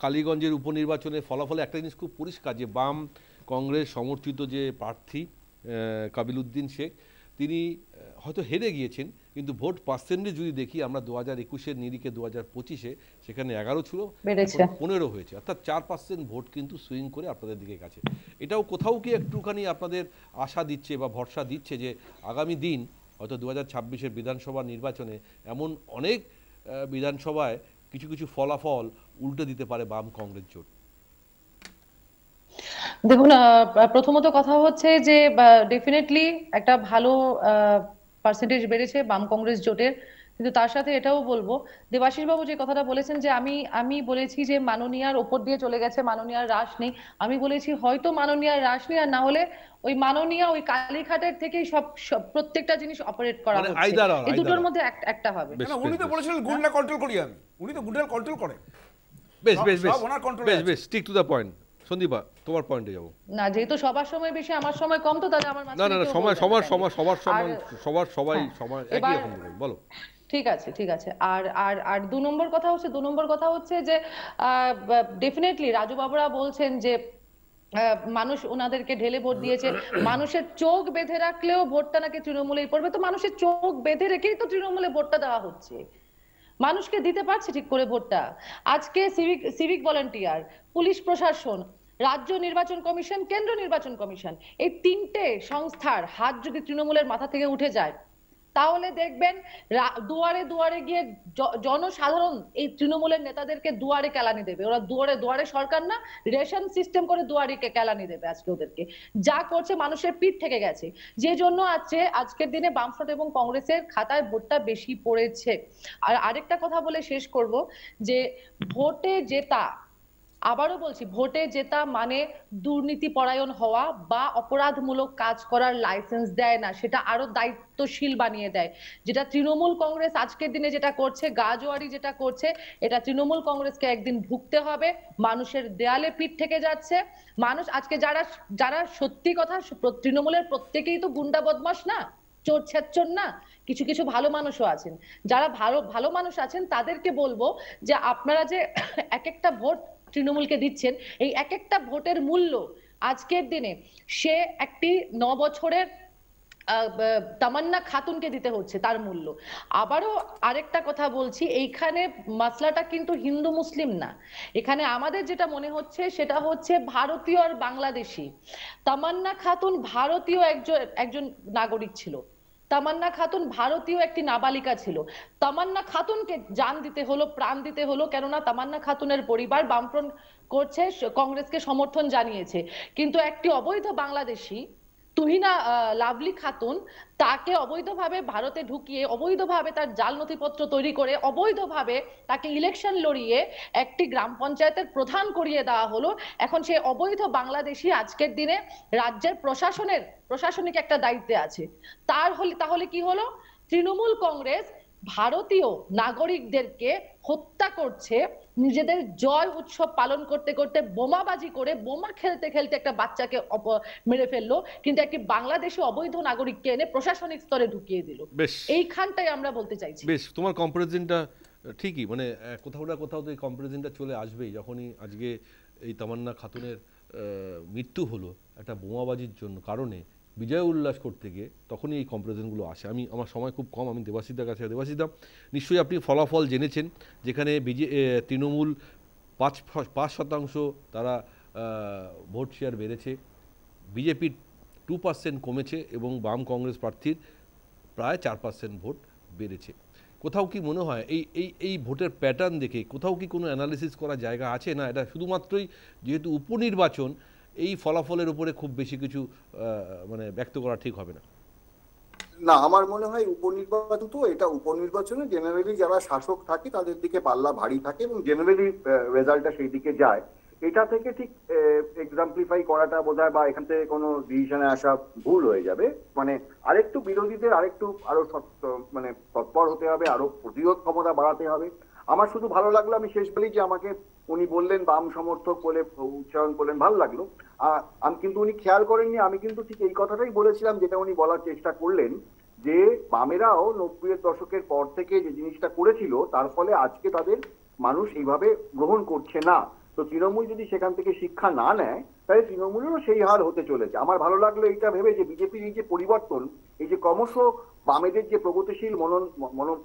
কালীগঞ্জের উপনির্বাচনের ফলাফলে একটা জিনিস খুব পরিষ্কার, যে বাম কংগ্রেস সমর্থিত যে প্রার্থী কাবিল উদ্দিন শেখ, তিনি হয়তো হেরে গিয়েছেন, কিন্তু ভোট পার্সেন্টেজ যদি দেখি আমরা 2021-এর নিরিখে 2025-এ সেখানে 11 ছিল, 15 হয়েছে, অর্থাৎ 4% ভোট কিন্তু সুইং করে আপনাদের দিকে গেছে। এটাও কোথাও কি একটুখানি আপনাদের আশা দিচ্ছে বা ভরসা দিচ্ছে যে আগামী দিন হয়তো 2026-এর বিধানসভা নির্বাচনে এমন অনেক বিধানসভায় কিছু কিছু ফলাফল উল্টে দিতে পারে বাম কংগ্রেস জোট? দেখুন, প্রথমত কথা হচ্ছে যে ডেফিনেটলি একটা ভালো পার্সেন্টেজ বেড়েছে বাম কংগ্রেস জোটের, কিন্তু তার সাথে এটাও বলবো, দেবাশিস বাবু যে কথাটা বলেছেন যে আমি বলেছি যে মাননীয়ার ওপর দিয়ে চলে গেছে, মাননীয়ার রাশ নেই। আমি বলেছি হয়তো মাননীয়ার রাশ নেই, আর না হলে ওই মাননীয়া ওই কালীঘাটের থেকেই সব প্রত্যেকটা জিনিস অপারেট করা হচ্ছে, এই দুটোর মধ্যে একটা হবে। উনি তো বলেছিলেন গুন্ডা কন্ট্রোল করি আমি, উনি তো গুন্ডা কন্ট্রোল করেন। বেশ বেশ বেশ বেশ stick to the point. Sandipa, তোমার পয়েন্টে যাব না, যেহেতু সবার সময় বেশি, আমার সময় কম, তো তাহলে আমার না না না সময় সবাই সময় একই রকম বলো। ঠিক আছে। আর 2 নম্বর কথা হচ্ছে যে ডেফিনেটলি রাজু বাবুরা বলছেন যে মানুষ ওনাদেরকে ঢেলে ভোট দিয়েছে, মানুষের চোখ বেঁধে রাখলেও ভোটটা নাকি তৃণমূলেই পড়বে। তো মানুষের চোখ বেঁধে রেখেই তো তৃণমূলে ভোটটা দেওয়া হচ্ছে। মানুষকে দিতে পারছে ঠিক করে ভোটটা? আজকে সিভিক ভলান্টিয়ার, পুলিশ প্রশাসন, রাজ্য নির্বাচন কমিশন, কেন্দ্র নির্বাচন কমিশন, এই তিনটে সংস্থার হাত যদি তৃণমূলের মাথা থেকে উঠে যায়, তাহলে দেখবেন দুয়ারে দুয়ারে গিয়ে জনসাধারণ এই তৃণমূলের নেতাদেরকে দুয়ারে কেলানি দেবে। ওরা দুয়ারে দুয়ারে সরকার না, রেশন সিস্টেম করে দুয়ারিকে কেলানি দেবে আজকে ওদেরকে। যা করছে মানুষের পিঠ থেকে গেছে, যে জন্য আজকের দিনে বামফ্রন্ট এবং কংগ্রেসের খাতায় ভোটটা বেশি পড়েছে। আর আরেকটা কথা বলে শেষ করব, যে ভোটে জেতা, আবারও বলছি, ভোটে জেতা মানে দুর্নীতি পরায়ণ হওয়া বা অপরাধমূলক কাজ করার লাইসেন্স দেয় না, সেটা আরো দায়িত্বশীল বানিয়ে দেয়। যেটা তৃণমূল কংগ্রেস আজকের দিনে যেটা করছে, গাজোয়ারি যেটা করছে, এটা তৃণমূল কংগ্রেসকে একদিন ভুগতে হবে। মানুষের দেয়ালে পিঠ থেকে যাচ্ছে মানুষ। আজকে যারা সত্যি কথা, তৃণমূলের প্রত্যেকেই তো গুন্ডা বদমাশ না, চোর ছেচ্চর না, কিছু কিছু ভালো মানুষও আছেন। যারা ভালো মানুষ আছেন তাদেরকে বলবো যে আপনারা যে এক একটা ভোট তৃণমূলকে দিচ্ছেন, এই এক একটা ভোটের মূল্য আজকের দিনে সে একটি 9 বছরের তামান্না খাতুনকে দিতে হচ্ছে তার মূল্য। আবারও আরেকটা কথা বলছি, এইখানে মাসলাটা কিন্তু হিন্দু মুসলিম না, এখানে আমাদের যেটা মনে হচ্ছে সেটা হচ্ছে ভারতীয় আর বাংলাদেশি। তামান্না খাতুন ভারতীয় একজন নাগরিক ছিল, তামান্না খাতুন ভারতীয় একটি নাবালিকা ছিল। তামান্না খাতুনকে জান দিতে হলো, প্রাণ দিতে হলো, কেননা তামান্না খাতুনের পরিবার বামফ্রন্ট করছে, কংগ্রেসকে সমর্থন জানিয়েছে। কিন্তু একটি অবৈধ বাংলাদেশি তুহিনা লাভলি খাতুন, তাকে অবৈধভাবে ভারতে ঢুকিয়ে, অবৈধভাবে তার জাল নথিপত্র তৈরি করে, অবৈধভাবে তাকে ইলেকশন লড়িয়ে একটি গ্রাম পঞ্চায়েতের প্রধান করিয়ে দেওয়া হলো। এখন সেই অবৈধ বাংলাদেশি আজকের দিনে রাজ্যের প্রশাসনিক একটা দায়িত্বে আছে। তাহলে কি হলো? তৃণমূল কংগ্রেস ভারতীয় নাগরিকদেরকে হত্যা করছে, নিজেদের জয় উৎসব পালন করতে করতে বোমাবাজি করে, বোমা খেলতে খেলতে একটা বাচ্চাকে মেরে ফেললো, কিন্তু একটি বাংলাদেশি অবৈধ নাগরিককে এনে প্রশাসনিক স্তরে ঢুকিয়ে দিল। এইখানটাই আমরা বলতে চাইছি। বেশ, তোমার কম্পারিজনটা ঠিকই, মানে কোথাও না কোথাও তো এই কম্পারিজনটা চলে আসবেই। যখনই আজকে এই তামান্না খাতুনের মৃত্যু হলো একটা বোমাবাজির কারণে বিজয় উল্লাস করতে গিয়ে, তখনই এই কম্পারিজনগুলো আসে। আমার সময় খুব কম, আমি দেবাশিসদার কাছে। দেবাশিসদা, নিশ্চয়ই আপনি ফলাফল জেনেছেন, যেখানে তৃণমূল 5% তারা ভোট শেয়ার বেড়েছে, বিজেপির 2% কমেছে এবং বাম কংগ্রেস প্রার্থীর প্রায় 4% ভোট বেড়েছে। কোথাও কি মনে হয় এই ভোটের প্যাটার্ন দেখে কোথাও কি কোনো অ্যানালিসিস করার জায়গা আছে? না এটা শুধুমাত্রই যেহেতু উপনির্বাচন, এই ফলাফলের উপরে খুব বেশি কিছু মানে ব্যক্ত করা ঠিক হবে না? না, আমার মনে হয় উপনির্বাচন তো, এটা উপনির্বাচনে জেনারেলি যারা শাসক থাকে তাদের দিকে পাল্লা ভারী থাকে এবং জেনারেলি রেজাল্টটা সেই দিকে যায়। এটা থেকে ঠিক এক্সাম্পলিফাই করাটা বোধহয় বা এখান থেকে কোনো ডিসিশনে আসা ভুল হয়ে যাবে। মানে আরেকটু বিরোধীদের আরো মানে তৎপর হতে হবে, আরো প্রতিরোধ ক্ষমতা বাড়াতে হবে। আমার শুধু ভালো লাগলো, আমি শেষ বলি যে আমাকে উনি বললেন বাম সমর্থক বলে উচ্চারণ করলেন, ভালো লাগলো। আমি কিন্তু উনি খেয়াল করেননি, আমি কিন্তু ঠিক এই কথাটাই বলেছিলাম যেটা উনি বলার চেষ্টা করলেন, যে বামেরাও 90-এর দশকের পর থেকে যে জিনিসটা করেছিল তার ফলে আজকে তাদের মানুষ এইভাবে গ্রহণ করছে না। তো তৃণমূল যদি সেখান থেকে শিক্ষা না নেয় তাহলে তৃণমূলেরও সেই হাল হতে চলেছে। আমার ভালো লাগলো এইটা ভেবে যে বিজেপির এই যে পরিবর্তন, এই যে ক্রমশ বামেদের যে প্রগতিশীল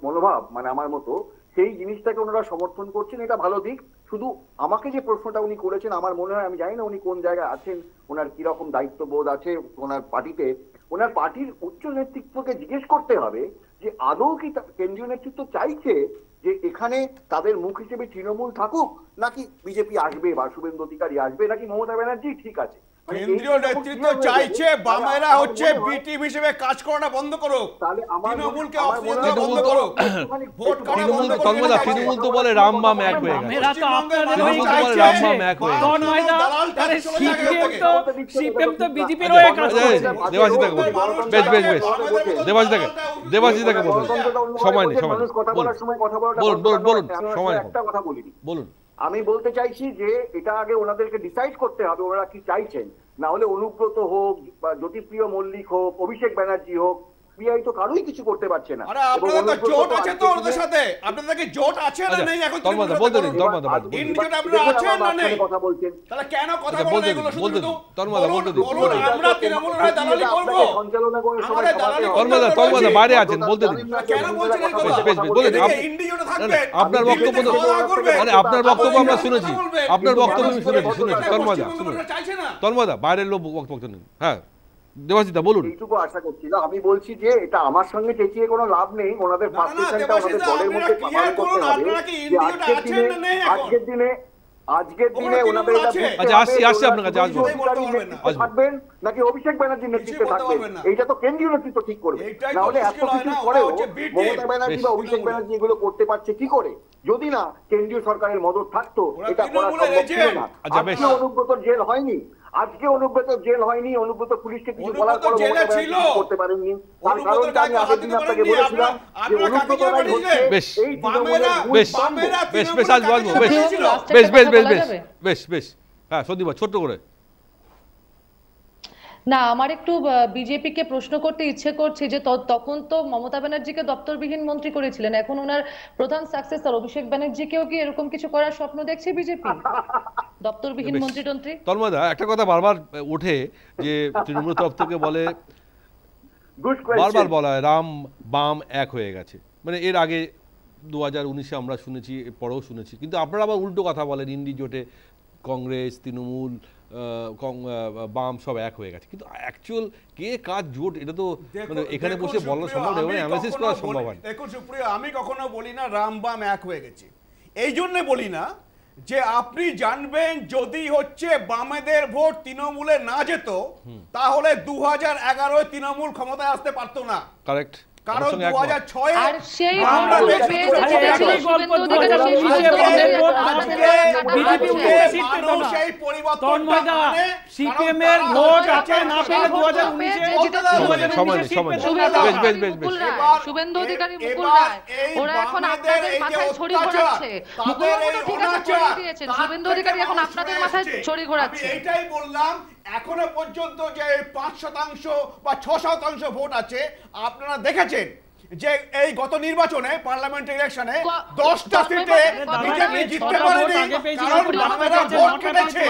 মনোভাব, মানে আমার মতো সেই জিনিসটাকে ওনারা সমর্থন করছেন, এটা ভালো দিক। শুধু আমাকে যে প্রশ্নটা উনি করেছেন, আমার মনে হয়, আমি জানি না উনি কোন জায়গায় আছেন, ওনার কিরকম দায়িত্ববোধ আছে ওনার পার্টিতে, ওনার পার্টির উচ্চ নেতৃত্বকে জিজ্ঞেস করতে হবে যে আদৌ কি কেন্দ্রীয় নেতৃত্ব চাইছে যে এখানে তাদের মুখ হিসেবে তৃণমূল থাকুক, নাকি বিজেপি আসবে বা শুভেন্দু অধিকারী আসবে, নাকি মমতা ব্যানার্জি ঠিক আছে। কেন্দ্রীয় নেতৃত্ব চাইছে বামেরা হচ্ছে বি টিম হিসেবে কাজ করাটা বন্ধ করো, তৃণমূলকে অক্সিজেন দেওয়া বন্ধ করো, ভোট করা বন্ধ করো। তৃণমূল তো বলে রাম বাম এক হয়ে গেছে, মেরা তো আপনাদের হয়ে গেছে, রাম বাম এক হয়ে গেছে। তন্ময়দা, আরে সিপিএম তো বিজেপির হয়ে কাজ করছে। দেবাশিসদাকে বলুন, বেশ দেবাশিসদাকে বলুন, সময় নেই, কথা বলার সময় কথা বলাটা বলুন, সময় নেই, একটা কথা বলিনি। বলুন। আমি বলতে চাইছি যে এটা আগে ওনাদেরকে ডিসাইড করতে হবে ওনারা কি চাইছেন, না হলে অনুব্রত হোক বা জ্যোতিপ্রিয় মল্লিক হোক, অভিষেক ব্যানার্জি হোক, সিপিআই তো কারোই কিছু করতে পারছে না। আরে আপনাদের তো জোট আছে তো ওদের সাথে, আপনাদের কি জোট আছে না নেই এখন? তন্ময়দা বলতে দিন, তন্ময়দা ইন্ডিয়াতে আপনারা আছেন না নেই? কথা বলছেন তাহলে কেন কথা বলেন এগুলো? শুধু তন্ময়দা বলতে দিন, বলুন আমরা তৃণমূলের হয়ে দালালি করব? সঞ্চালনা করে সবাই তন্ময়দা বাইরে আছেন, বলতে দিন। কেন বলছেন এই কথা? বেশ বলেন, ইন্ডিয়াতে থাকবেন, আপনার বক্তব্য তো মানে আপনার বক্তব্য আমরা শুনেছি, আপনার বক্তব্য আমি শুনেছি। তন্ময়দা শুনুন, তন্ময়দা বাইরের লোক বক্তব্য নিন। হ্যাঁ দেবাশিসদা বলুন। এইটুকু আশা করছিলাম, আমি বলছি যে এটা আমার সঙ্গে চেঁচিয়ে কোনো লাভ নেই, ওনাদের ফ্রাস্ট্রেশনটা ওনাদের দলের মধ্যে স্বাভাবিক করতে হবে যে আজকের দিনে ওনাদের এটা আচ্ছা আসছি আপনার কাছে আসবো। থাকবেন নাকি অভিষেক ব্যানার্জির নেতৃত্বে থাকবেন, এইটা তো কেন্দ্রীয় নেতৃত্ব ঠিক করবে। না হলে এত কিছু করেও মমতা ব্যানার্জি বা অভিষেক ব্যানার্জি এগুলো করতে পারছে কি করে? যদি না কেন্দ্রীয় সরকারের মদত থাকতো এটা করা সম্ভব ছিল না। আজকে অনুব্রত জেল হয়নি, আজকে অনুব্রত জেল হয়নি, অনুব্রত পুলিশকে কিছু বলার পর করতে পারেননি। তার কারণটা আমি আগের দিন আপনাকে বলেছিলাম যে অনুব্রত রায় হচ্ছে এই বেশ হ্যাঁ সন্দীপা ছোট্ট করে। না, আমার একটু বিজেপিকে প্রশ্ন করতে ইচ্ছে করছে যে তখন তো মমতা ব্যানার্জিকে দপ্তরবিহীন মন্ত্রী করেছিলেন, এখন ওনার প্রধান সাকসেসর অভিষেক ব্যানার্জিকেও কি এরকম কিছু করার স্বপ্ন দেখছে বিজেপি? দপ্তরবিহীন মন্ত্রী। তন্ময়দা একটা কথা বারবার ওঠে যে তৃণমূল তরফ থেকে বলে, বারবার বলা হয় রাম বাম এক হয়ে গেছে, মানে এর আগে 2019-এ আমরা শুনেছি, পরেও শুনেছি, কিন্তু আপনারা আবার উল্টো কথা বলেন ইন্ডি জোটে কংগ্রেস তৃণমূল বাম সব এক হয়ে গেছে, কিন্তু অ্যাকচুয়াল কে কাজ জোট এটা তো মানে এখানে বসে বলা সম্ভব নয়, অ্যানালাইসিস করা সম্ভব হয়। দেখুন সুপ্রিয়, আমি কখনো বলি না রাম বাম এক হয়ে গেছে, এই জন্য বলি না যে আপনি জানবেন যদি হচ্ছে বামেদের ভোট তৃণমূলে না যেত তাহলে 2011-এ তৃণমূল ক্ষমতায় আসতে পারতো না। কারেক্ট, কারণ 2006-এ আর সেই সেই পরিবর্তনটা সিপিএমের ভোট আছে না পেলে শুভেন্দু অধিকারী মুকুল রায় ওরা এখন আপনাদের মাথায় ছড়ি ঘোরাচ্ছে। মুকুল বাবু তো ঠিক আছে ছড়ি দিয়েছেন, শুভেন্দু অধিকারী এখন আপনাদের মাথায় ছড়ি ঘোরাচ্ছে। এইটাই বললাম, এখনো পর্যন্ত যে 5% বা 6% ভোট আছে আপনারা দেখেছেন যে এই গত নির্বাচনে পার্লামেন্ট ইলেকশনে 10টা সিটে বিজেপি জিততে পারেনি, কারণ বাংলারা ভোট কেটেছে।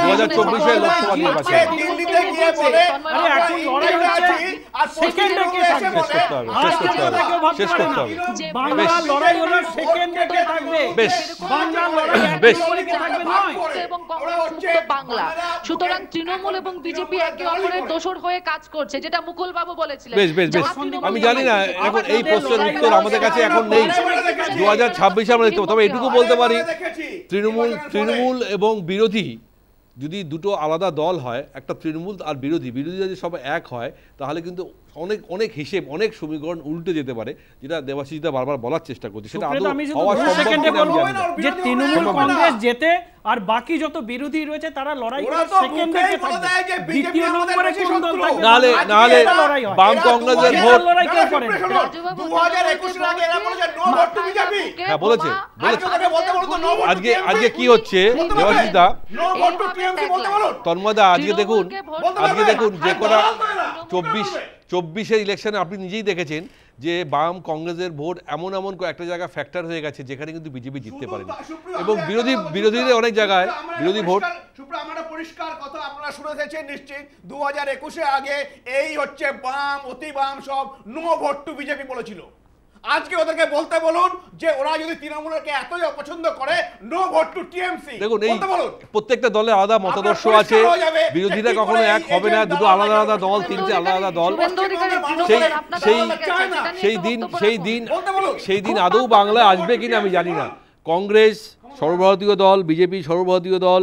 2024-এর লোকসভা নির্বাচনে দিল্লিতে গিয়ে বলে আরে এখন লড়াই হচ্ছে আর সেকেন্ডে কে থাকবে, শেষ করতে হবে। বাংলা লড়াই হলো সেকেন্ডে কে থাকবে, বেশ বাংলা লড়াই বেশ কে থাকবে নয়। এবং কংগ্রেস বাংলা, সুতরাং তৃণমূল এবং বিজেপি একে অপরের দোসর হয়ে কাজ করছে, যেটা মুকুল বাবু বলেছিলেন। বেশ আমি জানি না এখন এই প্রশ্নের উত্তর আমাদের কাছে এখন নেই, 2026-এ আমরা দেখতে পাবো। তবে এটুকু বলতে পারি তৃণমূল এবং বিরোধী যদি দুটো আলাদা দল হয়, একটা তৃণমূল আর বিরোধী যদি সব এক হয় তাহলে কিন্তু অনেক হিসেব অনেক সমীকরণ উল্টে যেতে পারে, যেটা দেবাশিসদা বারবার বলার চেষ্টা করছে। সেটা হওয়া সম্ভব যে তৃণমূল কংগ্রেস যেতে আর বাকি যত বিরোধী রয়েছে তারা লড়াই করে সেকেন্ডে কে থাকবে, দ্বিতীয় নম্বরে কোন দল থাকবে, নালে বাম কংগ্রেসের ভোট লড়াই কেউ করে 2021-এর আগে এরা বলেছে নো ভোট টু বিজেপি। হ্যাঁ বলেছে আজকে কি হচ্ছে দেবাশিসদা, নো ভোট টু টিএমসি বলতে বলুন। তন্ময়দা আজকে দেখুন যে কটা 24-এর ইলেকশনে আপনি নিজেই দেখেছেন যে বাম কংগ্রেসের ভোট এমন একটা জায়গায় ফ্যাক্টর হয়ে গেছে যেখানে কিন্তু বিজেপি জিততে পারেনি, এবং বিরোধীদের অনেক জায়গায় বিরোধী ভোট। আমরা পরিষ্কার কথা আপনারা শুনেছেন নিশ্চয়ই, 2021-এর আগে এই হচ্ছে বাম অতি বাম সব নো ভোট টু বিজেপি বলেছিল। আজকে ওদেরকে বলতে বলুন যে ওরা যদি তৃণমূলকে এতই অপছন্দ করে নো ভোট টু টিএমসি। দেখুন এই প্রত্যেকটা দলে আলাদা মতাদর্শ আছে, বিরোধীরা কখনো এক হবে না, দুটো আলাদা দল, তিনটে আলাদা দল। সেই দিন আদৌ বাংলায় আসবে কিনা আমি জানি না। কংগ্রেস সর্বভারতীয় দল, বিজেপি সর্বভারতীয় দল,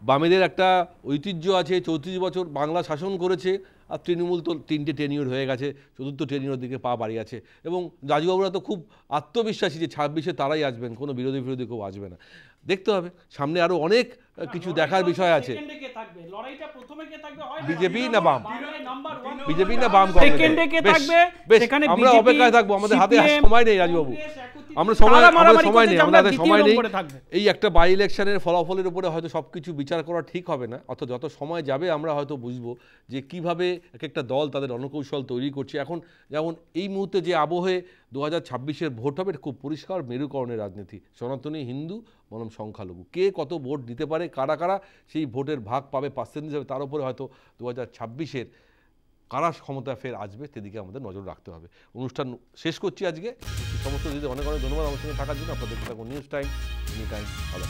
বামেদের একটা ঐতিহ্য আছে, 34 বছর বাংলা শাসন করেছে, আর তৃণমূল তো 3টে টেনিওর হয়ে গেছে, 4র্থ টেনিওর দিকে পা বাড়িয়ে আছে, এবং রাজুবাবুরা তো খুব আত্মবিশ্বাসী যে 26-এ তারাই আসবেন, কোনো বিরোধী কেউ আসবে না। দেখতে হবে, সামনে আরো অনেক কিছু দেখার বিষয় আছে। বিজেপি না বাম, আমরা অপেক্ষায় থাকবো, আমাদের হাতে সময় নেই রাজুবাবু। আমরা সময় তারা মারামারি সময় করছে নেই, যে আমরা আমাদের দ্বিতীয় সময় নেই। নম্বরে থাকবে। এই একটা বাই ইলেকশনের ফলাফলের উপরে হয়তো সবকিছু বিচার করা ঠিক হবে না, অর্থাৎ যত সময় যাবে আমরা হয়তো বুঝবো যে কিভাবে এক একটা দল তাদের রণকৌশল তৈরি করছে। এখন যেমন এই মুহূর্তে যে আবহে 2026-এর ভোট হবে, এটা খুব পরিষ্কার মেরুকরণের রাজনীতি, সনাতনী হিন্দু বনাম সংখ্যালঘু, কে কত ভোট দিতে পারে, কারা কারা সেই ভোটের ভাগ পাবে, পার্সেন্টেজ হবে, তার উপরে হয়তো 2026-এর কারা ক্ষমতা ফের আসবে সেদিকে আমাদের নজর রাখতে হবে। অনুষ্ঠান শেষ করছি আজকে। সমস্ত দিদি অনেক অনেক ধন্যবাদ আমার সঙ্গে থাকার জন্য। আপনাদের নিউজ টাইম, এনি টাইম, ভালো।